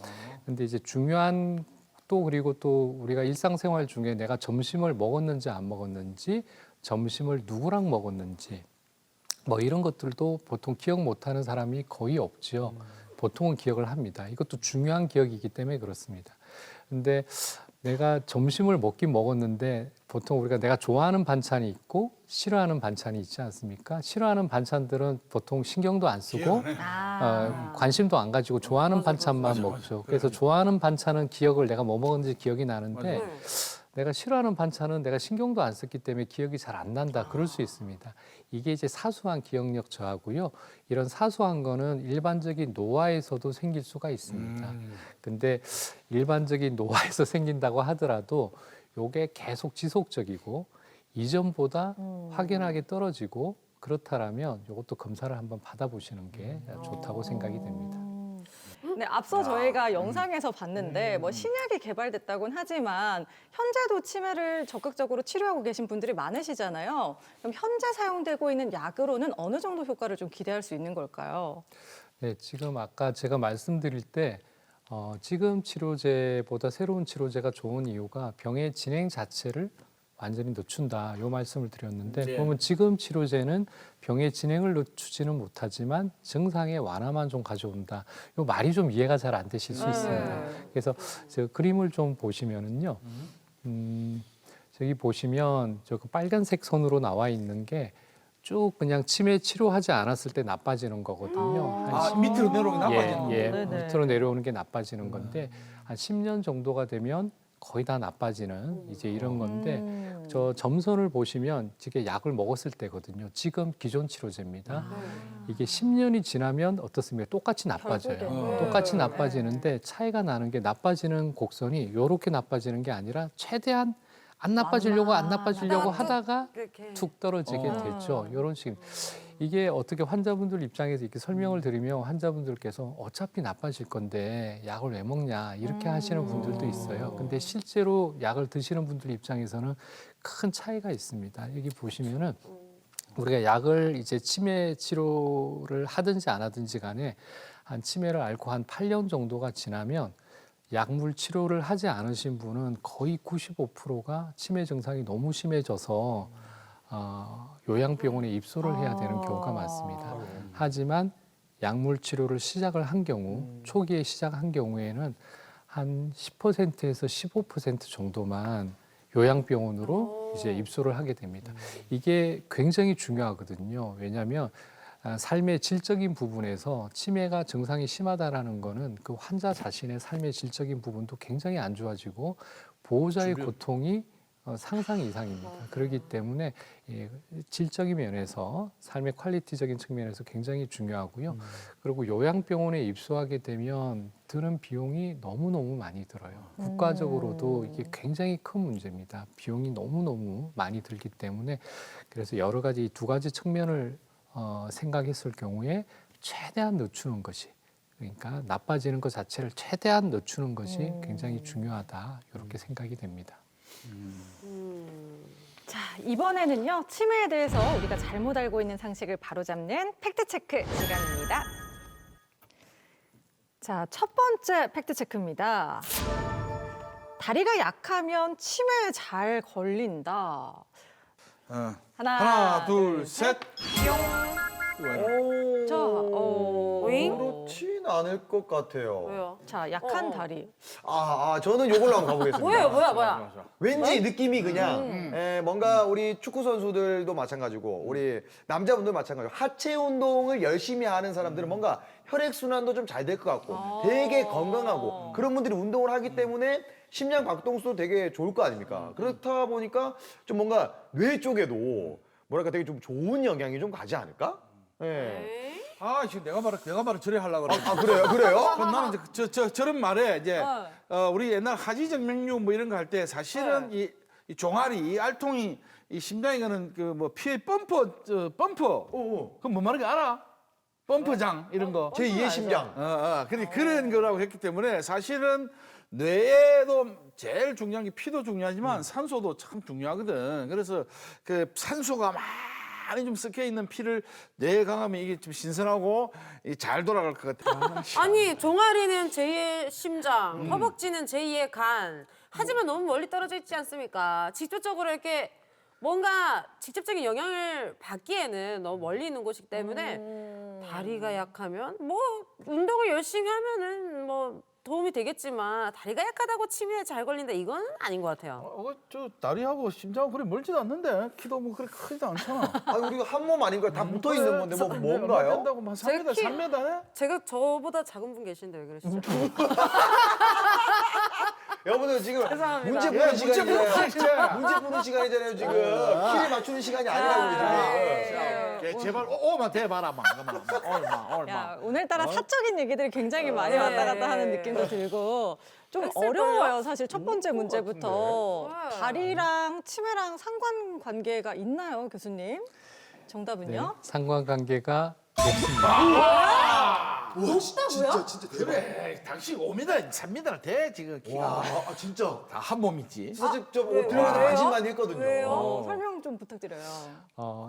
근데 이제 중요한 그리고 또 우리가 일상생활 중에 내가 점심을 먹었는지 안 먹었는지, 점심을 누구랑 먹었는지 뭐 이런 것들도 보통 기억 못하는 사람이 거의 없죠. 보통은 기억을 합니다. 이것도 중요한 기억이기 때문에 그렇습니다. 근데 내가 점심을 먹긴 먹었는데 보통 우리가 내가 좋아하는 반찬이 있고 싫어하는 반찬이 있지 않습니까? 싫어하는 반찬들은 보통 신경도 안 쓰고 관심도 안 가지고 좋아하는 반찬만 먹죠. 그래서 좋아하는 반찬은 기억을 내가 뭐 먹었는지 기억이 나는데 내가 싫어하는 반찬은 내가 신경도 안 썼기 때문에 기억이 잘 안 난다. 그럴 수 있습니다. 이게 이제 사소한 기억력 저하고요. 이런 사소한 거는 일반적인 노화에서도 생길 수가 있습니다. 근데 일반적인 노화에서 생긴다고 하더라도 요게 계속 지속적이고 이전보다 확연하게 떨어지고 그렇다라면 이것도 검사를 한번 받아보시는 게 좋다고 생각이 됩니다. 네, 앞서 저희가 영상에서 봤는데 뭐 신약이 개발됐다고는 하지만 현재도 치매를 적극적으로 치료하고 계신 분들이 많으시잖아요. 그럼 현재 사용되고 있는 약으로는 어느 정도 효과를 좀 기대할 수 있는 걸까요? 네, 지금 아까 제가 말씀드릴 때 지금 치료제보다 새로운 치료제가 좋은 이유가 병의 진행 자체를 완전히 늦춘다. 이 말씀을 드렸는데 그러면 지금 치료제는 병의 진행을 늦추지는 못하지만 증상의 완화만 좀 가져온다. 이 말이 좀 이해가 잘 안 되실 수 있습니다. 그래서 저 그림을 좀 보시면은요. 저기 보시면 저 빨간색 선으로 나와 있는 게 쭉 그냥 치매 치료하지 않았을 때 나빠지는 거거든요. 밑으로 내려오면 나빠지는 예, 밑으로 내려오는 게 나빠지는 건데 한 10년 정도가 되면 거의 다 나빠지는 이제 이런 건데 저 점선을 보시면 이게 약을 먹었을 때거든요. 지금 기존 치료제입니다. 이게 10년이 지나면 어떻습니까? 똑같이 나빠져요. 똑같이 나빠지는데 차이가 나는 게 나빠지는 곡선이 이렇게 나빠지는 게 아니라 최대한 안 나빠지려고 하다가 툭 떨어지게 됐죠. 이런 식. 이게 어떻게 환자분들 입장에서 이렇게 설명을 드리면 환자분들께서 어차피 나빠질 건데 약을 왜 먹냐 이렇게 하시는 분들도 있어요. 근데 실제로 약을 드시는 분들 입장에서는 큰 차이가 있습니다. 여기 보시면은 우리가 약을 이제 치매 치료를 하든지 안 하든지 간에 한 치매를 앓고 한 8년 정도가 지나면 약물 치료를 하지 않으신 분은 거의 95%가 치매 증상이 너무 심해져서 요양병원에 입소를 해야 되는 경우가 많습니다. 하지만 약물 치료를 시작을 한 경우, 초기에 시작한 경우에는 한 10%에서 15% 정도만 요양병원으로 이제 입소를 하게 됩니다. 이게 굉장히 중요하거든요. 왜냐하면 삶의 질적인 부분에서 치매가 증상이 심하다라는 거는 그 환자 자신의 삶의 질적인 부분도 굉장히 안 좋아지고 보호자의 고통이 상상 이상입니다. 그렇기 때문에 질적인 면에서 삶의 퀄리티적인 측면에서 굉장히 중요하고요. 그리고 요양병원에 입소하게 되면 드는 비용이 너무너무 많이 들어요. 국가적으로도 이게 굉장히 큰 문제입니다. 비용이 너무너무 많이 들기 때문에 그래서 여러 가지 두 가지 측면을 생각했을 경우에 최대한 늦추는 것이 그러니까 나빠지는 것 자체를 최대한 늦추는 것이 굉장히 중요하다 이렇게 생각이 됩니다. 자, 이번에는요, 치매에 대해서 우리가 잘못 알고 있는 상식을 바로잡는 팩트체크 시간입니다. 자, 첫 번째 팩트체크입니다. 다리가 약하면 치매에 잘 걸린다. 하나, 둘, 셋. 자, 오잉? 그렇진 않을 것 같아요. 왜요? 자, 약한 다리. 저는 요걸로 한번 가보겠습니다. 뭐야? 왠지 느낌이 그냥 뭔가 우리 축구 선수들도 마찬가지고 우리 남자분들 마찬가지고 하체 운동을 열심히 하는 사람들은 뭔가 혈액 순환도 좀 잘 될 것 같고 되게 건강하고 그런 분들이 운동을 하기 때문에 심장 박동수도 되게 좋을 거 아닙니까? 그렇다 보니까 좀 뭔가 뇌 쪽에도 뭐랄까 되게 좀 좋은 영향이 좀 가지 않을까? 예. 지금 내가 말을 저래 하려고 그래. 그래요? 그럼 나는 이제 저런 말에 이제 우리 옛날 하지정맥류 뭐 이런 거 할 때 사실은 이 종아리, 이 알통이 이 심장에 가는 그 뭐 피의 펌프. 그럼 뭐 말인지 알아? 펌프장 이런 거. 제2의 심장. 근데 그런 거라고 했기 때문에 사실은 뇌에도 제일 중요한 게 피도 중요하지만 산소도 참 중요하거든. 그래서 그 산소가 많이 좀 섞여 있는 피를 뇌에 강하면 이게 좀 신선하고 잘 돌아갈 것 같아. 아니 종아리는 제2의 심장, 허벅지는 제2의 간. 하지만 너무 멀리 떨어져 있지 않습니까? 직접적으로 이렇게 뭔가 직접적인 영향을 받기에는 너무 멀리 있는 곳이기 때문에 다리가 약하면 뭐 운동을 열심히 하면은 뭐 도움이 되겠지만 다리가 약하다고 치매에 잘 걸린다 이건 아닌 것 같아요. 저 다리하고 심장하고 그래 멀지도 않는데 키도 뭐 그렇게 크지도 않잖아. 우리가 한 몸 아닌가요? 다 붙어 있는 건데 뭐 뭔가요? 된다고 뭐 3m, 제 키- 3m네? 제가 저보다 작은 분 계신데 왜 그러시죠? 여러분들 지금 죄송합니다. 문제 푸는 시간이잖아요. 진짜. 문제 푸는 시간이잖아요 지금. 키를 맞추는 시간이 아니라고 지금. 제발 오만 대봐라 막. 얼마. 야, 오늘따라 사적인 얘기들이 굉장히 많이 왔다 갔다 하는 느낌도 들고 좀 엑셀 어려워요, 사실 첫 번째 문제부터. 같은데. 다리랑 치매랑 상관관계가 있나요, 교수님? 정답은요? 상관관계가 높습니다. 그래 당신 5m, 3m나 돼 지금 키가. 진짜. 다 한 몸이지. 사실 좀 들어가서 관심 많이 했거든요. 설명 좀 부탁드려요.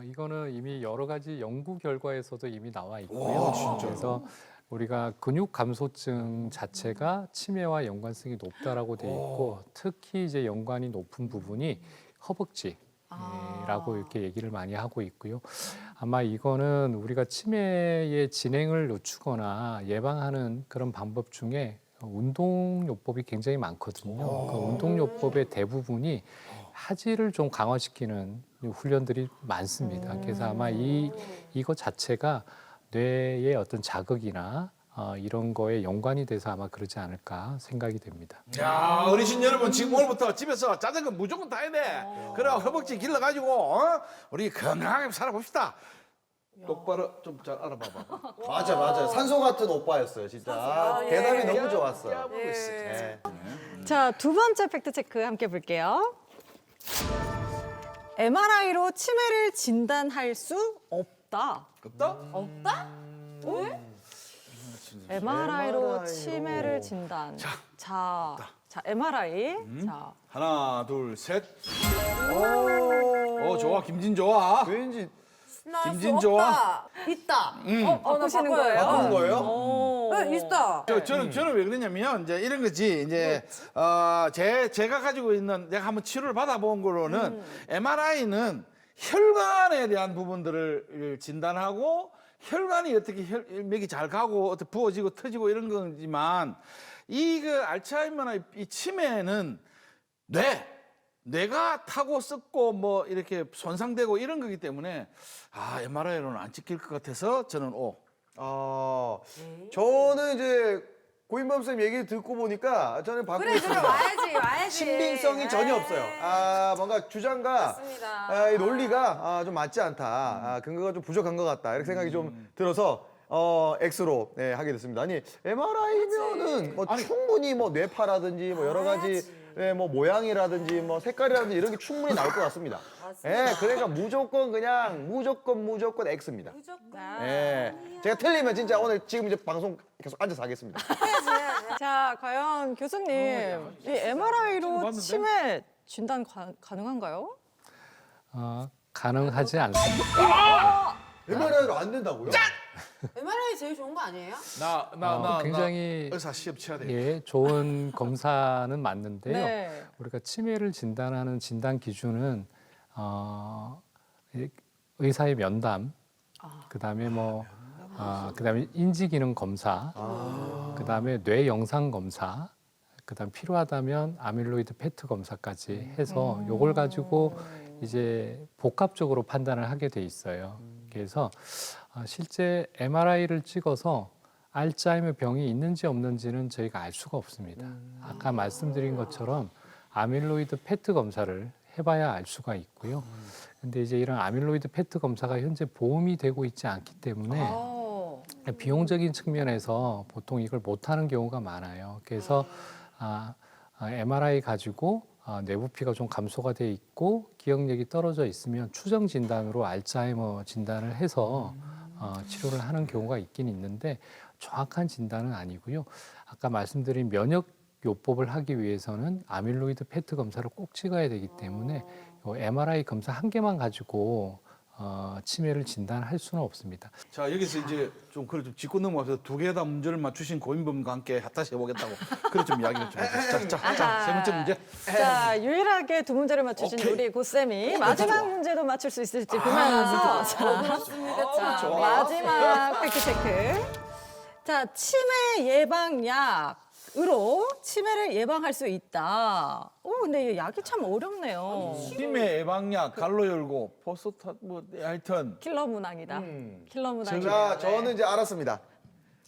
이거는 이미 여러 가지 연구 결과에서도 이미 나와 있고요. 그래서 우리가 근육 감소증 자체가 치매와 연관성이 높다라고 돼 있고 특히 이제 연관이 높은 부분이 허벅지라고 이렇게 얘기를 많이 하고 있고요. 아마 이거는 우리가 치매의 진행을 늦추거나 예방하는 그런 방법 중에 운동요법이 굉장히 많거든요. 그 운동요법의 대부분이 하지를 좀 강화시키는 훈련들이 많습니다. 그래서 아마 이것 자체가 뇌의 어떤 자극이나 이런 거에 연관이 돼서 아마 그러지 않을까 생각이 됩니다. 야 어르신 여러분 지금 오늘부터 집에서 자전거 무조건 타야 돼. 그래 허벅지 길러가지고 우리 건강하게 살아봅시다. 똑바로 좀 잘 알아봐봐. 맞아. 산소 같은 오빠였어요 진짜. 대답이 너무 좋았어요. 네. 자, 두 번째 팩트체크 함께 볼게요. MRI로 치매를 진단할 수 없다. 없다? MRI로 치매를 진단. 자, MRI. 자, 하나 둘 셋. 좋아 김진 좋아. 왠지 김진 좋아. 없다. 있다. 나 바꾸시는 바꿔요. 거예요? 바꾸는 거예요? 오. 네, 있다. 저는 왜 그러냐면 이제 이런 거지 이제 제가 가지고 있는 내가 한번 치료를 받아본 거로는 MRI는 혈관에 대한 부분들을 진단하고 혈관이 어떻게 혈맥이 잘 가고 어떻게 부어지고 터지고 이런 거지만 그 알츠하이머나 이 치매는 뇌가 타고 썩고 뭐 이렇게 손상되고 이런 거기 때문에 MRI로는 안 찍힐 것 같아서 저는 O. 저는 이제 고인범 쌤 얘기 듣고 보니까 저는 받고 그래 있습니다. 와야지. 신빙성이 전혀 없어요. 뭔가 주장과 맞습니다. 이 논리가 좀 맞지 않다. 근거가 좀 부족한 것 같다. 이렇게 생각이 좀 들어서 X로 하게 됐습니다. 아니 MRI면은 뭐 충분히 뭐 뇌파라든지 뭐 여러 가지 뭐 모양이라든지 뭐 색깔이라든지 이런 게 충분히 나올 것 같습니다. 그러니까 무조건 무조건 X입니다. 제가 틀리면 진짜 오늘 지금 이제 방송 계속 앉아서 하겠습니다. 자, 과연 교수님, 이 MRI로 치매 진단 가능한가요? 가능하지 않습니다. MRI로 안 된다고요? MRI 제일 좋은 거 아니에요? 나 굉장히 의사 시험 쳐야 돼. 예, 좋은 검사는 맞는데요. 네. 우리가 치매를 진단하는 진단 기준은 의사의 면담, 그다음에 그다음에 인지기능 검사, 그다음에 뇌 영상 검사, 그다음 필요하다면 아밀로이드 페트 검사까지 해서 요걸 가지고 이제 복합적으로 판단을 하게 돼 있어요. 그래서 실제 MRI를 찍어서 알츠하이머 병이 있는지 없는지는 저희가 알 수가 없습니다. 아까 말씀드린 것처럼 아밀로이드 페트 검사를 해봐야 알 수가 있고요. 근데 이제 이런 아밀로이드 페트 검사가 현재 보험이 되고 있지 않기 때문에 비용적인 측면에서 보통 이걸 못하는 경우가 많아요. 그래서 MRI 가지고 뇌부피가 좀 감소가 돼 있고 기억력이 떨어져 있으면 추정 진단으로 알츠하이머 진단을 해서 치료를 하는 경우가 있긴 있는데 정확한 진단은 아니고요. 아까 말씀드린 면역 요법을 하기 위해서는 아밀로이드 페트 검사를 꼭 찍어야 되기 때문에 MRI 검사 한 개만 가지고 치매를 진단할 수는 없습니다. 자 여기서 이제 좀 그래 좀 짚고 넘어가서 두 개 다 문제를 맞추신 고인범과 함께 다시 해보겠다고 그래 좀 이야기를 좀 해주세요. 세 번째 문제. 자, 유일하게 두 문제를 맞추신 오케이. 우리 고쌤이 마지막 문제도 맞출 수 있을지 보면서 자, 마지막 팩트체크. 자, 치매 예방약으로 치매를 예방할 수 있다. 근데 이 약이 참 어렵네요. 치매 예방약, 갈로 열고, 포스타 뭐 하여튼 킬러 문항이다. 킬러 문항이다. 자, 저는 이제 알았습니다.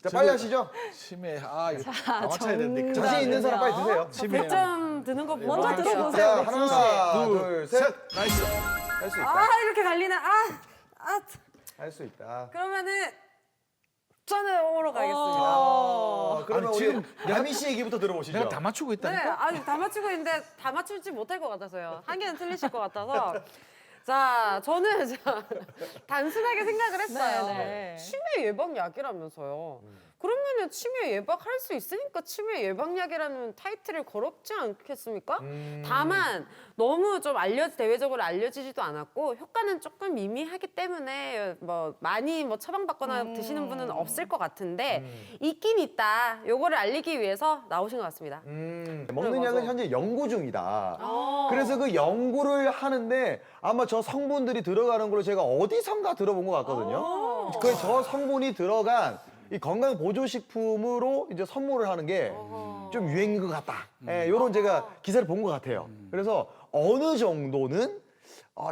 자, 빨리 하시죠. 치매 이거 다 맞춰야 되는데. 정답. 자신 있는 사람 빨리 드세요. 치매 100점 드는 거 먼저 보고 들어보세요. 자, 백승 씨. 하나, 둘, 셋. 나이스. 할 수 있다. 이렇게 갈리나? 할 수 있다. 그러면은 저는 O로 가겠습니다. 그러면 아니, 우리 지금 야미 씨 얘기부터 들어보시죠. 내가 다 맞추고 네, 있다니까. 아니 다 맞추고 있는데 다 맞출지 못할 것 같아서요. 한 개는 틀리실 것 같아서. 자, 저는 단순하게 생각을 했어요. 네. 치매 예방약이라면서요. 그러면은 치매 예방할 수 있으니까 치매 예방약이라는 타이틀을 걸었지 않겠습니까? 다만 너무 좀 대외적으로 알려지지도 않았고 효과는 조금 미미하기 때문에 뭐 많이 뭐 처방받거나 드시는 분은 없을 것 같은데 있긴 있다. 요거를 알리기 위해서 나오신 것 같습니다. 먹는 약은 현재 연구 중이다. 그래서 그 연구를 하는데 아마 저 성분들이 들어가는 걸로 제가 어디선가 들어본 것 같거든요. 그 저 성분이 들어간 이 건강 보조식품으로 이제 선물을 하는 게 좀 유행인 것 같다. 요런 제가 기사를 본 것 같아요. 그래서 어느 정도는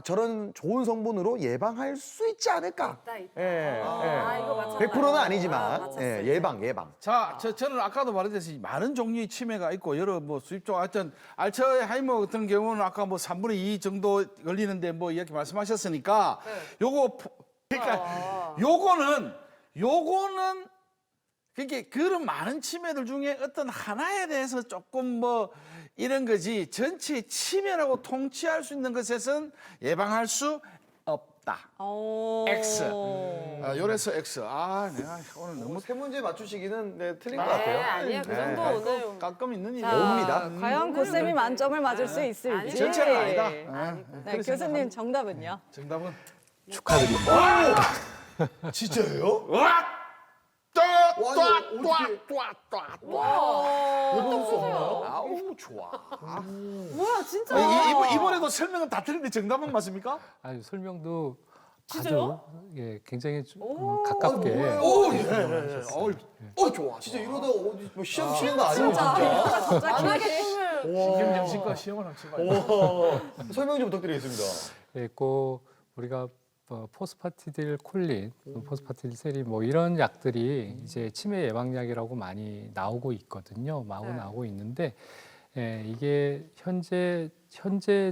저런 좋은 성분으로 예방할 수 있지 않을까. 있다. 이거 맞췄다. 100%는 아니지만 맞췄어요. 예방. 자, 저는 아까도 말했듯이 많은 종류의 치매가 있고 여러 뭐 수입종 하여튼 알츠하이머 같은 경우는 아까 뭐 3분의 2 정도 걸리는데 뭐 이렇게 말씀하셨으니까 그러니까 요거는 그게 그런 많은 치매들 중에 어떤 하나에 대해서 조금 뭐 이런 거지 전체 치매라고 통치할 수 있는 것에선 예방할 수 없다. X. 요래서 X. 내가 오늘 너무 세 문제 맞추시기는 틀린 것 같아요. 아니에요. 그 정도 오늘. 가끔 있는 일이야. 자, 과연 고쌤이 만점을 맞을 수 있을지. 전체는 아니다. 네, 교수님 정답은요? 정답은 축하드립니다. 진짜예요? 아우 좋아. 뭐야 진짜. 이번에도 설명은 다 틀린데 정답은 맞습니까? 아주 설명도 진짜요? 아주 굉장히 좀 가깝게 좋아. 진짜 이러다 어디 뭐 시험 치는 거 아니에요, 진짜? 만약에 꿈을 신경정신과 시험을 한번 쳐봐요. 설명 좀 부탁드리겠습니다. 있고 우리가 포스파티딜 콜린, 포스파티딜 세린 뭐 이런 약들이 이제 치매 예방약이라고 많이 나오고 있거든요. 마구 네. 나오고 있는데 이게 현재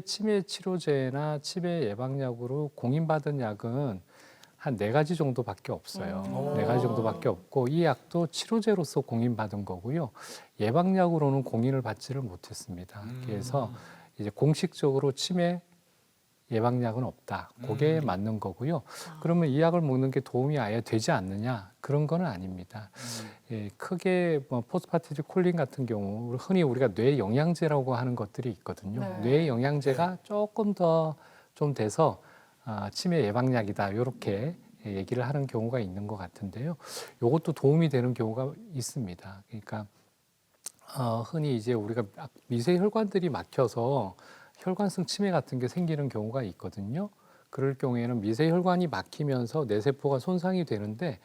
치매 치료제나 치매 예방약으로 공인받은 약은 한 4가지 정도밖에 없어요. 4가지 정도밖에 없고 이 약도 치료제로서 공인받은 거고요. 예방약으로는 공인을 받지를 못했습니다. 그래서 이제 공식적으로 치매 예방약은 없다. 그게 맞는 거고요. 그러면 이 약을 먹는 게 도움이 아예 되지 않느냐? 그런 거는 아닙니다. 크게 뭐 포스파티딜 콜린 같은 경우 흔히 우리가 뇌 영양제라고 하는 것들이 있거든요. 네. 뇌 영양제가 조금 더 좀 돼서 치매 예방약이다. 이렇게 얘기를 하는 경우가 있는 것 같은데요. 이것도 도움이 되는 경우가 있습니다. 그러니까 흔히 이제 우리가 미세 혈관들이 막혀서 혈관성 치매 같은 게 생기는 경우가 있거든요. 그럴 경우에는 미세 혈관이 막히면서 뇌세포가 손상이 되는데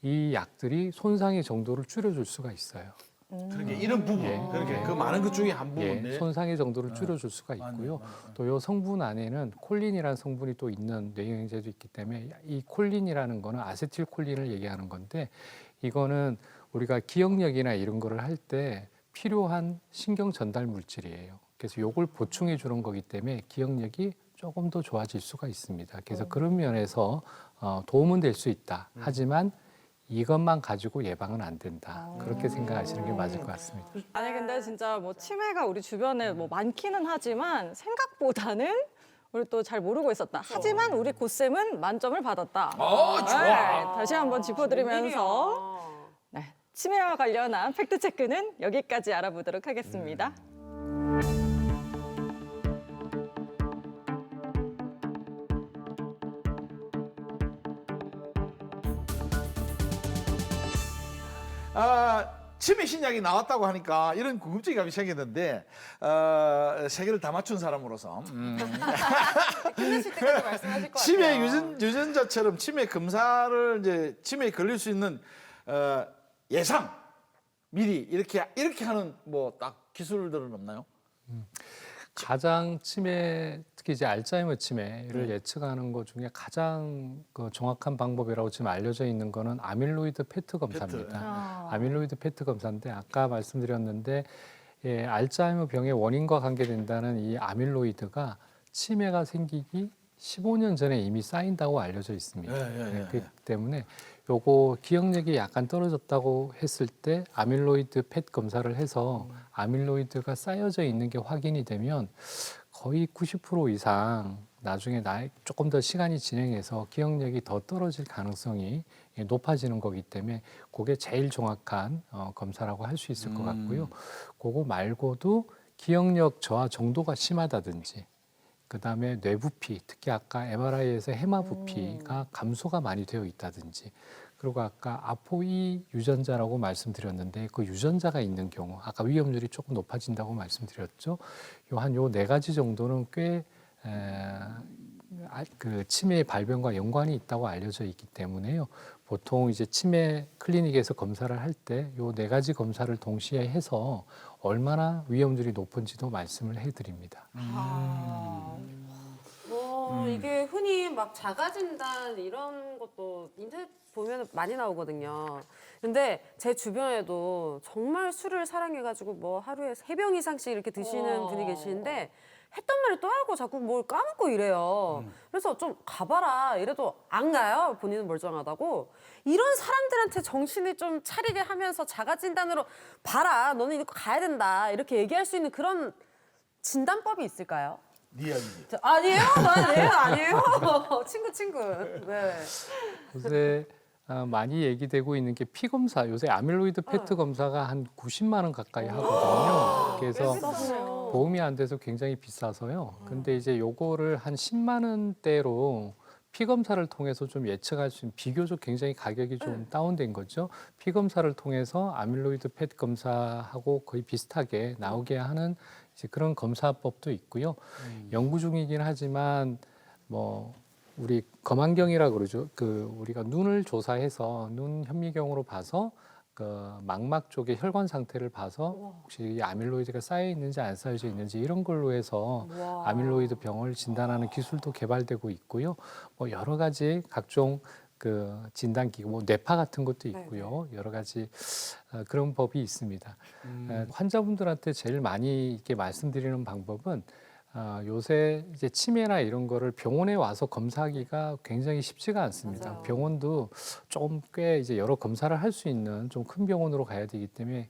이 약들이 손상의 정도를 줄여줄 수가 있어요. 그렇게 이런 부분, 예. 그렇게 그 많은 것 중에 한 부분인데. 손상의 정도를 줄여줄 수가 맞네, 있고요. 맞네. 또 이 성분 안에는 콜린이라는 성분이 또 있는 뇌영양제도 있기 때문에 이 콜린이라는 거는 아세틸콜린을 얘기하는 건데 이거는 우리가 기억력이나 이런 거를 할 때 필요한 신경 전달 물질이에요. 그래서 요걸 보충해 주는 거기 때문에 기억력이 조금 더 좋아질 수가 있습니다. 그래서 그런 면에서 도움은 될 수 있다. 하지만 이것만 가지고 예방은 안 된다. 그렇게 생각하시는 게 맞을 것 같습니다. 아니 근데 진짜 뭐 치매가 우리 주변에 뭐 많기는 하지만 생각보다는 우리 또 잘 모르고 있었다. 하지만 우리 고쌤은 만점을 받았다. 좋아. 네, 다시 한번 짚어드리면서 네, 치매와 관련한 팩트 체크는 여기까지 알아보도록 하겠습니다. 치매 신약이 나왔다고 하니까 이런 궁금증이 감이 생겼는데 세 개를 다 맞춘 사람으로서 끝내실 때까지 말씀하실 것 같아요. 치매 유전자처럼 치매 검사를 이제 치매에 걸릴 수 있는 예상 미리 이렇게 하는 뭐 딱 기술들은 없나요? 가장 치매, 특히 이제 알츠하이머 치매를 예측하는 것 중에 가장 그 정확한 방법이라고 지금 알려져 있는 거는 아밀로이드 페트 검사입니다. 아밀로이드 페트 검사인데 아까 말씀드렸는데 알츠하이머 병의 원인과 관계된다는 이 아밀로이드가 치매가 생기기 15년 전에 이미 쌓인다고 알려져 있습니다. 그렇기 때문에 요거 기억력이 약간 떨어졌다고 했을 때 아밀로이드 펫 검사를 해서 아밀로이드가 쌓여져 있는 게 확인이 되면 거의 90% 이상 나중에 조금 더 시간이 진행해서 기억력이 더 떨어질 가능성이 높아지는 거기 때문에 그게 제일 정확한 검사라고 할 수 있을 것 같고요. 그거 말고도 기억력 저하 정도가 심하다든지 그다음에 뇌부피, 특히 아까 MRI에서 해마부피가 감소가 많이 되어 있다든지 그리고 아까 아포이 유전자라고 말씀드렸는데 그 유전자가 있는 경우 아까 위험률이 조금 높아진다고 말씀드렸죠. 요 4가지 정도는 꽤 그 치매의 발병과 연관이 있다고 알려져 있기 때문에요. 보통 이제 치매 클리닉에서 검사를 할 때 요 4가지 검사를 동시에 해서 얼마나 위험률이 높은지도 말씀을 해드립니다. 이게 흔히 막 자가진단 이런 것도 인터넷 보면 많이 나오거든요. 근데 제 주변에도 정말 술을 사랑해가지고 뭐 하루에 3병 이상씩 이렇게 드시는 분이 계시는데 했던 말을 또 하고 자꾸 뭘 까먹고 이래요. 그래서 좀 가봐라 이래도 안 가요. 본인은 멀쩡하다고. 이런 사람들한테 정신을 좀 차리게 하면서 자가진단으로 봐라. 너는 이거 가야 된다. 이렇게 얘기할 수 있는 그런 진단법이 있을까요? 네 이야기지. 아니에요? 아니에요. 친구. 네. 요새 많이 얘기되고 있는 게 피 검사. 요새 아밀로이드 페트 검사가 한 90만 원 가까이 하거든요. 그래서 도움이 안 돼서 굉장히 비싸서요. 근데 이제 요거를 한 10만 원대로 피 검사를 통해서 좀 예측할 수 있는 비교적 굉장히 가격이 좀 다운된 거죠. 피 검사를 통해서 아밀로이드 페트 검사하고 거의 비슷하게 나오게 하는 이제 그런 검사법도 있고요. 연구 중이긴 하지만 뭐 우리 검안경이라 그러죠. 그 우리가 눈을 조사해서 눈 현미경으로 봐서 그 망막 쪽의 혈관 상태를 봐서 혹시 이 아밀로이드가 쌓여 있는지 안 쌓여져 있는지 이런 걸로 해서 와. 아밀로이드 병을 진단하는 기술도 개발되고 있고요. 뭐 여러 가지 각종 그 진단기구, 뭐 뇌파 같은 것도 있고요. 여러 가지 그런 법이 있습니다. 환자분들한테 제일 많이 이렇게 말씀드리는 방법은 요새 이제 치매나 이런 거를 병원에 와서 검사하기가 굉장히 쉽지가 않습니다. 맞아요. 병원도 좀 꽤 이제 여러 검사를 할 수 있는 좀 큰 병원으로 가야 되기 때문에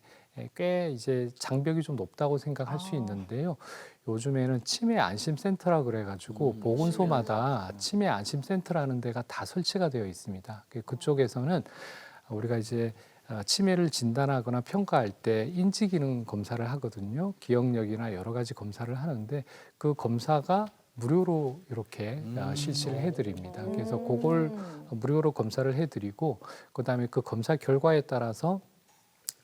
꽤 이제 장벽이 좀 높다고 생각할 수 있는데요. 요즘에는 치매 안심센터라 그래가지고 보건소마다 치매 안심센터라는 데가 다 설치가 되어 있습니다. 그쪽에서는 우리가 이제 치매를 진단하거나 평가할 때 인지기능 검사를 하거든요. 기억력이나 여러 가지 검사를 하는데 그 검사가 무료로 이렇게 실시를 해드립니다. 그래서 그걸 무료로 검사를 해드리고 그다음에 그 검사 결과에 따라서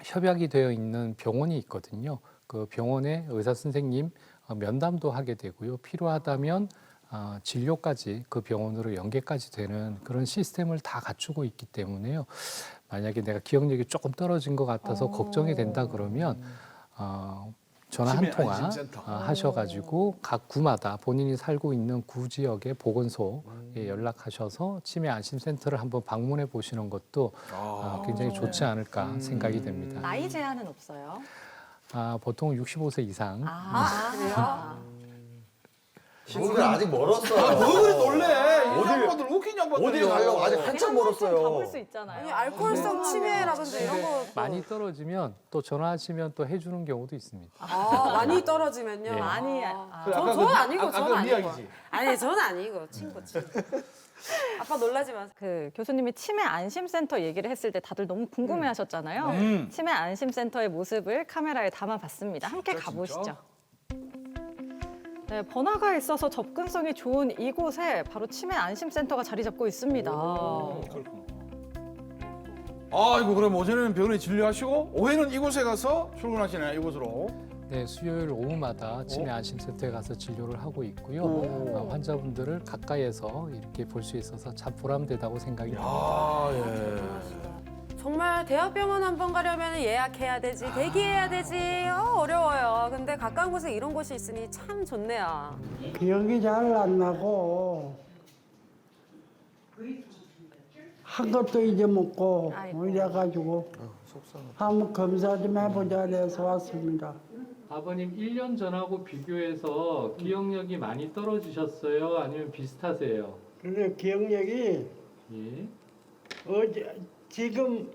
협약이 되어 있는 병원이 있거든요. 그 병원의 의사 선생님 면담도 하게 되고요. 필요하다면 진료까지 그 병원으로 연계까지 되는 그런 시스템을 다 갖추고 있기 때문에요. 만약에 내가 기억력이 조금 떨어진 것 같아서 걱정이 된다 그러면 전화 한 통화 하셔가지고 각 구마다 본인이 살고 있는 구 지역의 보건소에 연락하셔서 치매 안심센터를 한번 방문해 보시는 것도 굉장히 좋지 않을까 생각이 됩니다. 나이 제한은 없어요? 보통 65세 이상. 그래요? 친구들 아직 멀었어요. 뭐 그리 놀래? 이 어딜- 양반들 웃긴 양반들. 어딜 가려고 아직 한참 가볼 멀었어요. 수 있잖아요. 아니 알코올성 치매라든지 이런 거 많이 떨어지면 또 전화하시면 또 해주는 경우도 있습니다. 많이 떨어지면요. 네. 많이 저는 아니고 저는 아니고. 이야기지. 아니 저는 아니고 친구. 아빠 놀라지 마세요. 그 교수님이 치매 안심센터 얘기를 했을 때 다들 너무 궁금해하셨잖아요. 치매 안심센터의 모습을 카메라에 담아봤습니다. 함께 가보시죠. 네, 번화가 있어서 접근성이 좋은 이곳에 바로 치매 안심센터가 자리 잡고 있습니다. 아이고 그럼 오전에는 병원에 진료하시고 오후에는 이곳에 가서 출근하시네 이곳으로. 네, 수요일 오후마다 치매 안심센터에 가서 진료를 하고 있고요. 환자분들을 가까이에서 이렇게 볼 수 있어서 참 보람되다고 생각이 듭니다. 아 예. 정말 대학병원 한 번 가려면 예약해야 되지, 대기해야 되지, 어려워요. 근데 가까운 곳에 이런 곳이 있으니 참 좋네요. 기억이 잘 안 나고 한 것도 잊어먹고 아이고. 이래가지고 한번 검사 좀 해보자 해서 왔습니다. 아버님 1년 전하고 비교해서 기억력이 많이 떨어지셨어요? 아니면 비슷하세요? 근데 기억력이 예. 어제 지금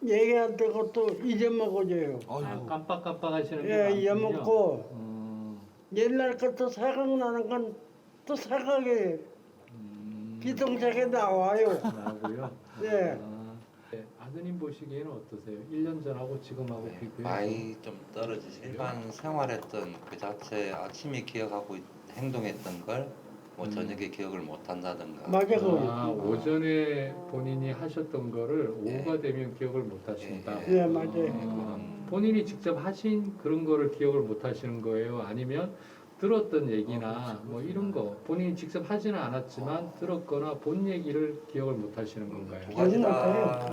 얘기할 때 것도 잊어먹어져요. 깜빡깜빡하시는 게 예, 많군요. 잊어먹고 옛날 것도 생각나는 건 또 생각이 기동차게 나와요. 나고요. 네. 아드님 보시기에는 어떠세요? 1년 전하고 지금하고 비교해서 많이 좀 떨어지죠. 일반 생활했던 그 자체 아침에 기억하고 행동했던 걸 뭐 저녁에 기억을 못 한다든가. 맞아, 오전에 본인이 하셨던 거를 오후가 되면 기억을 못 하신다. 예, 맞아요. 본인이 직접 하신 그런 거를 기억을 못 하시는 거예요? 아니면 들었던 얘기나 뭐 이런 거 본인이 직접 하지는 않았지만 들었거나 본 얘기를 기억을 못 하시는 건가요? 두 가지 다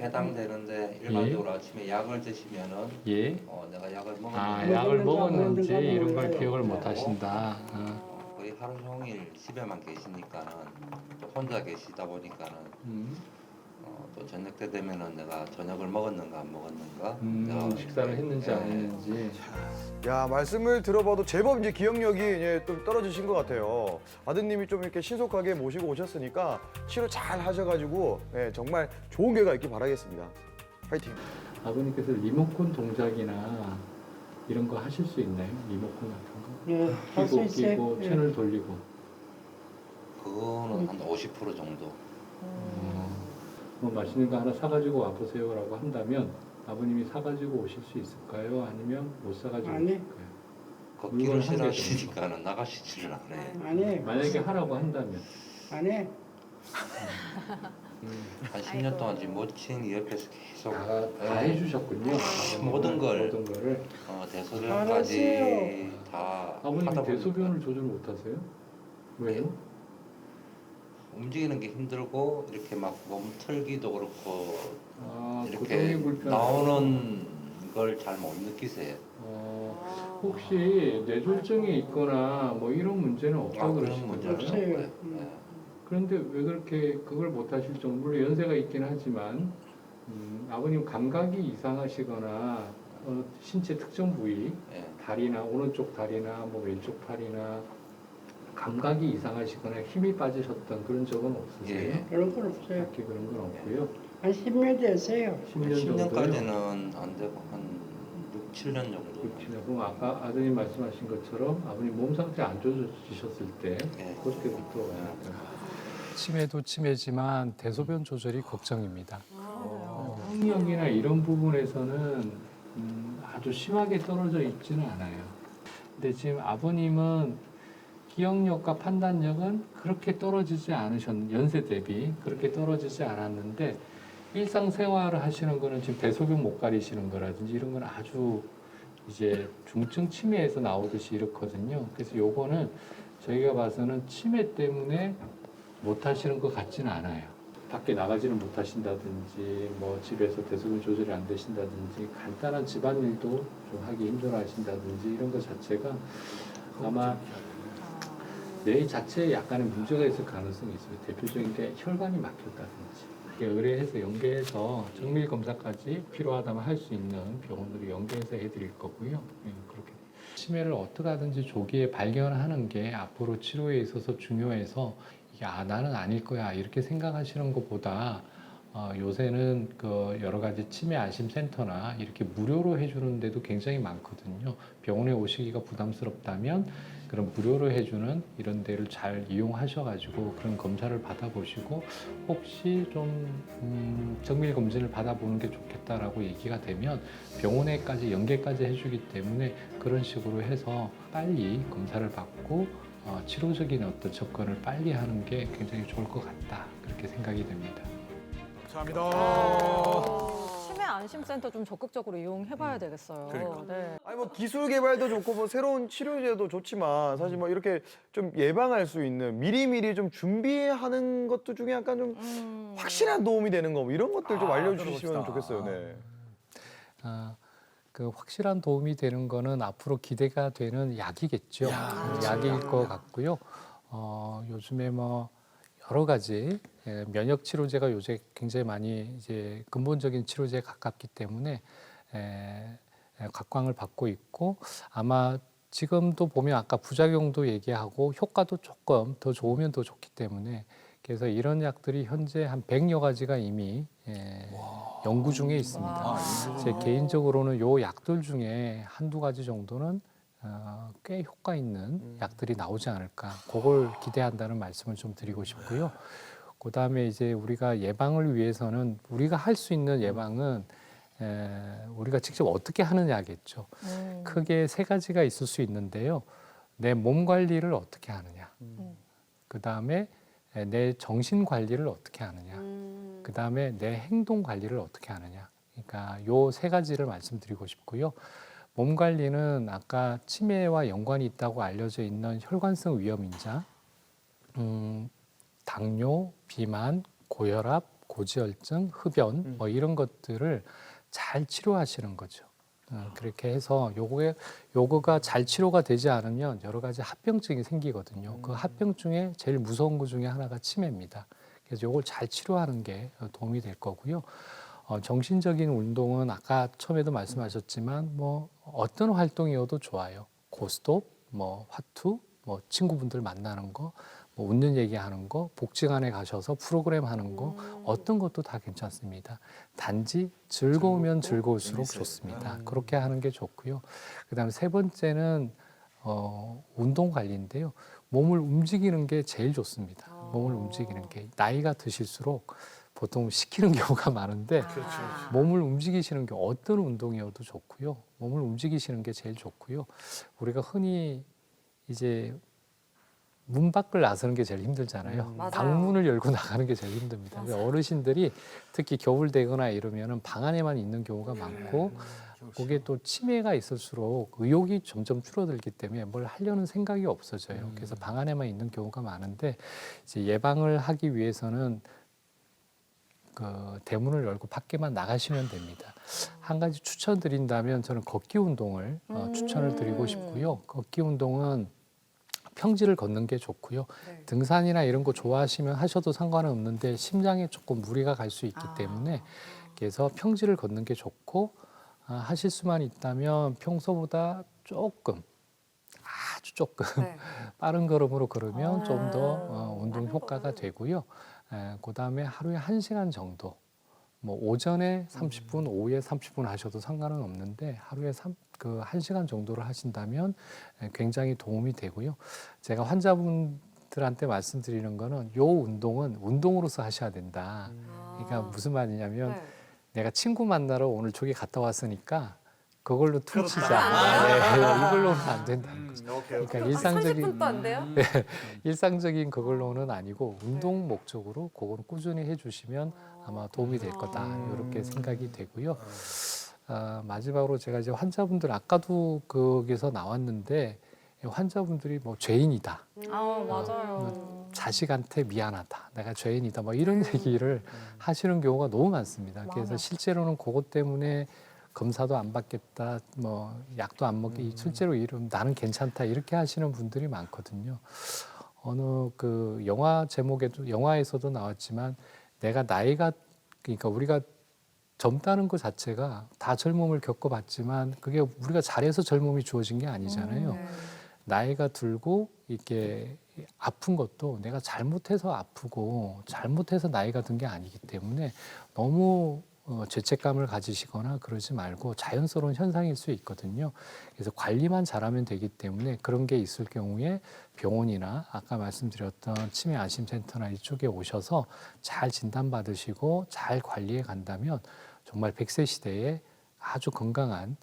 해당되는데 일반적으로 아침에 약을 드시면은 예. 내가 약을 먹었는지 약을 먹었는지 먹었는가 이런 걸 몰라요. 기억을 못 하신다. 거의 하루 종일 집에만 계시니까는 또 혼자 계시다 보니까는 또 저녁 때 되면은 내가 저녁을 먹었는가 안 먹었는가 내가 식사를 했는지 안 했는지. 야, 말씀을 들어봐도 제법 이제 기억력이 좀 떨어지신 것 같아요. 아드님이 좀 이렇게 신속하게 모시고 오셨으니까 치료 잘 하셔가지고 정말 좋은 결과 있길 바라겠습니다. 파이팅. 아버님께서 리모컨 동작이나 이런 거 하실 수 있나요? 리모컨 같은 거? 예, 할 수 끼고 있어요. 끼고 예. 채널 돌리고. 그거는 한 50% 정도. 뭐 맛있는 거 하나 사가지고 와보세요라고 한다면 아버님이 사가지고 오실 수 있을까요? 아니면 못 사가지고 아니. 오실까요? 걷기를 물건 한 개 싫어하시니까는 나가시지를 않아요. 아니, 만약에 하라고 한다면 아니. 한 10년 동안 지금 모친이 옆에서 계속 다 해주셨군요. 모든 걸 모든 거를. 대소변까지 다 아버님 하다 대소변을 보니까 조절 못하세요? 왜요? 움직이는 게 힘들고 이렇게 막 몸 털기도 그렇고 아, 이렇게 이렇게 나오는 걸 잘 못 느끼세요. 혹시 뇌졸중이 있거나 뭐 이런 문제는 없다고 그런 문제는 그러시더라고요. 없고요. 네. 그런데 왜 그렇게 그걸 못 하실 정도로 물론 연세가 있긴 하지만 아버님 감각이 이상하시거나 신체 특정 부위 예. 다리나 오른쪽 다리나 뭐 왼쪽 팔이나 감각이 이상하시거나 힘이 빠지셨던 그런 적은 없으세요? 예. 그런 건 없어요. 딱히 그런 건 없고요. 한 10년 됐어요. 10년 정도요? 10년까지는 안 되고 한 6, 7년 정도. 그렇죠. 그럼 아까 아드님 말씀하신 것처럼 아버님 몸 상태 안 좋아지셨을 때 예. 그때부터 치매도 치매지만 대소변 조절이 걱정입니다. 학력이나 이런 부분에서는 아주 심하게 떨어져 있지는 않아요. 근데 지금 아버님은 기억력과 판단력은 그렇게 떨어지지 연세 대비 그렇게 떨어지지 않았는데 일상생활을 하시는 거는 지금 대소변 못 가리시는 거라든지 이런 건 아주 이제 중증 치매에서 나오듯이 이렇거든요. 그래서 요거는 저희가 봐서는 치매 때문에 못 하시는 것 같지는 않아요. 밖에 나가지는 못하신다든지 뭐 집에서 대소변 조절이 안 되신다든지 간단한 집안일도 좀 하기 힘들어 하신다든지 이런 것 자체가 아마 뇌 자체에 약간의 문제가 있을 가능성이 있어요. 대표적인 게 혈관이 막혔다든지 의뢰해서 연계해서 정밀 검사까지 필요하다면 할 수 있는 병원으로 연계해서 해드릴 거고요. 그렇게 치매를 어떻게 하든지 조기에 발견하는 게 앞으로 치료에 있어서 중요해서 이게 나는 아닐 거야 이렇게 생각하시는 것보다 요새는 그 여러 가지 치매 안심 센터나 이렇게 무료로 해주는 데도 굉장히 많거든요. 병원에 오시기가 부담스럽다면 그런 무료로 해주는 이런 데를 잘 이용하셔가지고 그런 검사를 받아보시고 혹시 좀 정밀 검진을 받아보는 게 좋겠다라고 얘기가 되면 병원에까지 연계까지 해주기 때문에 그런 식으로 해서 빨리 검사를 받고 치료적인 어떤 접근을 빨리 하는 게 굉장히 좋을 것 같다 그렇게 생각이 됩니다. 감사합니다. 치매 안심센터 좀 적극적으로 이용해봐야 되겠어요. 그러니까. 네. 아니 뭐 기술 개발도 좋고 뭐 새로운 치료제도 좋지만 사실 뭐 이렇게 좀 예방할 수 있는 미리미리 좀 준비하는 것도 중에 약간 좀 확실한 도움이 되는 거 뭐 이런 것들 좀 알려주시면 좋겠어요. 네. 그 확실한 도움이 되는 거는 앞으로 기대가 되는 약이겠죠. 약일 것 같고요. 요즘에 뭐 여러 가지 면역 치료제가 요새 굉장히 많이 이제 근본적인 치료제에 가깝기 때문에 각광을 받고 있고 아마 지금도 보면 아까 부작용도 얘기하고 효과도 조금 더 좋으면 더 좋기 때문에 그래서 이런 약들이 현재 한 100여 가지가 이미 연구 중에 있습니다. 제 개인적으로는 요 약들 중에 한두 가지 정도는 꽤 효과 있는 약들이 나오지 않을까 그걸 기대한다는 말씀을 좀 드리고 싶고요. 그다음에 이제 우리가 예방을 위해서는 우리가 할 수 있는 예방은 우리가 직접 어떻게 하느냐겠죠. 크게 세 가지가 있을 수 있는데요. 내 몸 관리를 어떻게 하느냐. 그다음에 내 정신 관리를 어떻게 하느냐. 그다음에 내 행동 관리를 어떻게 하느냐. 그러니까 요 세 가지를 말씀드리고 싶고요. 몸 관리는 아까 치매와 연관이 있다고 알려져 있는 혈관성 위험인자, 당뇨, 비만, 고혈압, 고지혈증, 흡연 뭐 이런 것들을 잘 치료하시는 거죠. 그렇게 해서 요거가 잘 치료가 되지 않으면 여러 가지 합병증이 생기거든요. 그 합병증의 제일 무서운 것 중에 하나가 치매입니다. 그래서 요걸 잘 치료하는 게 도움이 될 거고요. 정신적인 운동은 아까 처음에도 말씀하셨지만 뭐 어떤 활동이어도 좋아요. 고스톱, 뭐 화투, 뭐 친구분들 만나는 거, 뭐 웃는 얘기하는 거, 복지관에 가셔서 프로그램 하는 거 어떤 것도 다 괜찮습니다. 단지 즐거우면 즐거울수록 좋습니다. 그렇게 하는 게 좋고요. 그다음에 세 번째는 운동 관리인데요. 몸을 움직이는 게 제일 좋습니다. 몸을 움직이는 게 나이가 드실수록 보통 시키는 경우가 많은데 몸을 움직이시는 게 어떤 운동이어도 좋고요. 몸을 움직이시는 게 제일 좋고요. 우리가 흔히 이제 문 밖을 나서는 게 제일 힘들잖아요. 방문을 열고 나가는 게 제일 힘듭니다. 어르신들이 특히 겨울 되거나 이러면은 방 안에만 있는 경우가 많고 그게 또 치매가 있을수록 의욕이 점점 줄어들기 때문에 뭘 하려는 생각이 없어져요. 그래서 방 안에만 있는 경우가 많은데 이제 예방을 하기 위해서는 그 대문을 열고 밖에만 나가시면 됩니다. 한 가지 추천드린다면 저는 걷기 운동을 추천을 드리고 싶고요. 걷기 운동은 평지를 걷는 게 좋고요. 네. 등산이나 이런 거 좋아하시면 하셔도 상관은 없는데 심장에 조금 무리가 갈 수 있기 때문에 그래서 평지를 걷는 게 좋고 하실 수만 있다면 평소보다 조금 아주 조금 네. 빠른 걸음으로 걸으면 좀 더 운동 효과가 되고요. 그다음에 하루에 1시간 정도 뭐 오전에 30분, 오후에 30분 하셔도 상관은 없는데 하루에 1시간 정도를 하신다면 굉장히 도움이 되고요. 제가 환자분들한테 말씀드리는 거는 요 운동은 운동으로서 하셔야 된다. 그러니까 무슨 말이냐면 네. 내가 친구 만나러 오늘 저기 갔다 왔으니까 그걸로 퉁치자. 네, 이걸로는 안 된다는 거죠. 그러니까 일상적인 30분도 안 돼요? 일상적인 그걸로는 아니고 운동 목적으로 그거는 꾸준히 해주시면 아마 도움이 될 거다 이렇게 생각이 되고요. 마지막으로 제가 이제 환자분들 아까도 거기서 나왔는데 환자분들이 뭐 죄인이다, 맞아요. 자식한테 미안하다, 내가 죄인이다, 뭐 이런 얘기를 하시는 경우가 너무 많습니다. 그래서 실제로는 그것 때문에 검사도 안 받겠다, 뭐 약도 안 먹기, 실제로 이름 나는 괜찮다 이렇게 하시는 분들이 많거든요. 어느 그 영화 제목에도 영화에서도 나왔지만 내가 나이가 그러니까 우리가 젊다는 것 자체가 다 젊음을 겪어봤지만 그게 우리가 잘해서 젊음이 주어진 게 아니잖아요. 나이가 들고 이렇게 아픈 것도 내가 잘못해서 아프고 잘못해서 나이가 든 게 아니기 때문에 너무 죄책감을 가지시거나 그러지 말고 자연스러운 현상일 수 있거든요. 그래서 관리만 잘하면 되기 때문에 그런 게 있을 경우에 병원이나 아까 말씀드렸던 치매 안심센터나 이쪽에 오셔서 잘 진단받으시고 잘 관리해 간다면 정말 100세 시대에 아주 건강한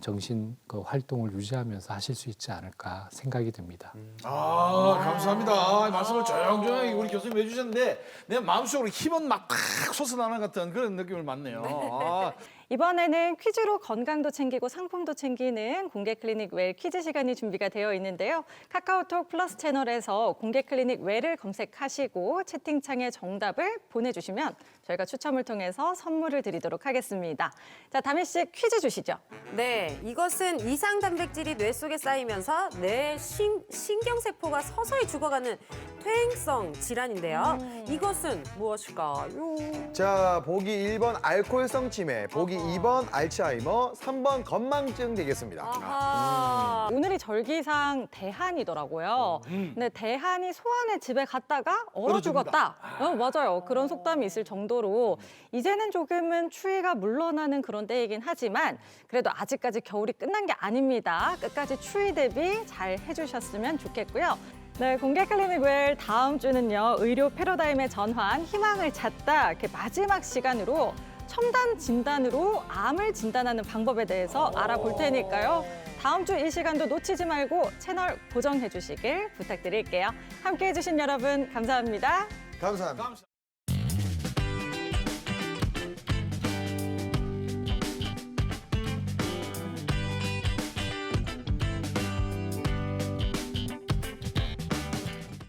정신 그 활동을 유지하면서 하실 수 있지 않을까 생각이 듭니다. 감사합니다. 말씀을 조용조용히 우리 교수님 해주셨는데 내 마음속으로 힘은 막 솟아나는 같은 그런 느낌을 받네요. 이번에는 퀴즈로 건강도 챙기고 상품도 챙기는 공개 클리닉 웰 퀴즈 시간이 준비가 되어 있는데요. 카카오톡 플러스 채널에서 공개 클리닉 웰을 검색하시고 채팅창에 정답을 보내주시면 저희가 추첨을 통해서 선물을 드리도록 하겠습니다. 자, 다미 씨 퀴즈 주시죠. 네, 이것은 이상 단백질이 뇌 속에 쌓이면서 뇌 신경세포가 서서히 죽어가는 퇴행성 질환인데요. 이것은 무엇일까요? 자, 보기 1번 알코올성 치매, 보기 2번 알츠하이머, 3번 건망증 되겠습니다. 아하. 오늘이 절기상 대한이더라고요. 근데 대한이 소환의 집에 갔다가 얼어 죽었다. 맞아요. 그런 속담이 있을 정도로 이제는 조금은 추위가 물러나는 그런 때이긴 하지만 그래도 아직까지 겨울이 끝난 게 아닙니다. 끝까지 추위 대비 잘 해주셨으면 좋겠고요. 네, 공개 클리닉 웰 다음 주는요. 의료 패러다임의 전환, 희망을 찾다 이렇게 마지막 시간으로 첨단 진단으로 암을 진단하는 방법에 대해서 알아볼 테니까요. 다음 주 이 시간도 놓치지 말고 채널 고정해 주시길 부탁드릴게요. 함께해 주신 여러분 감사합니다. 감사합니다.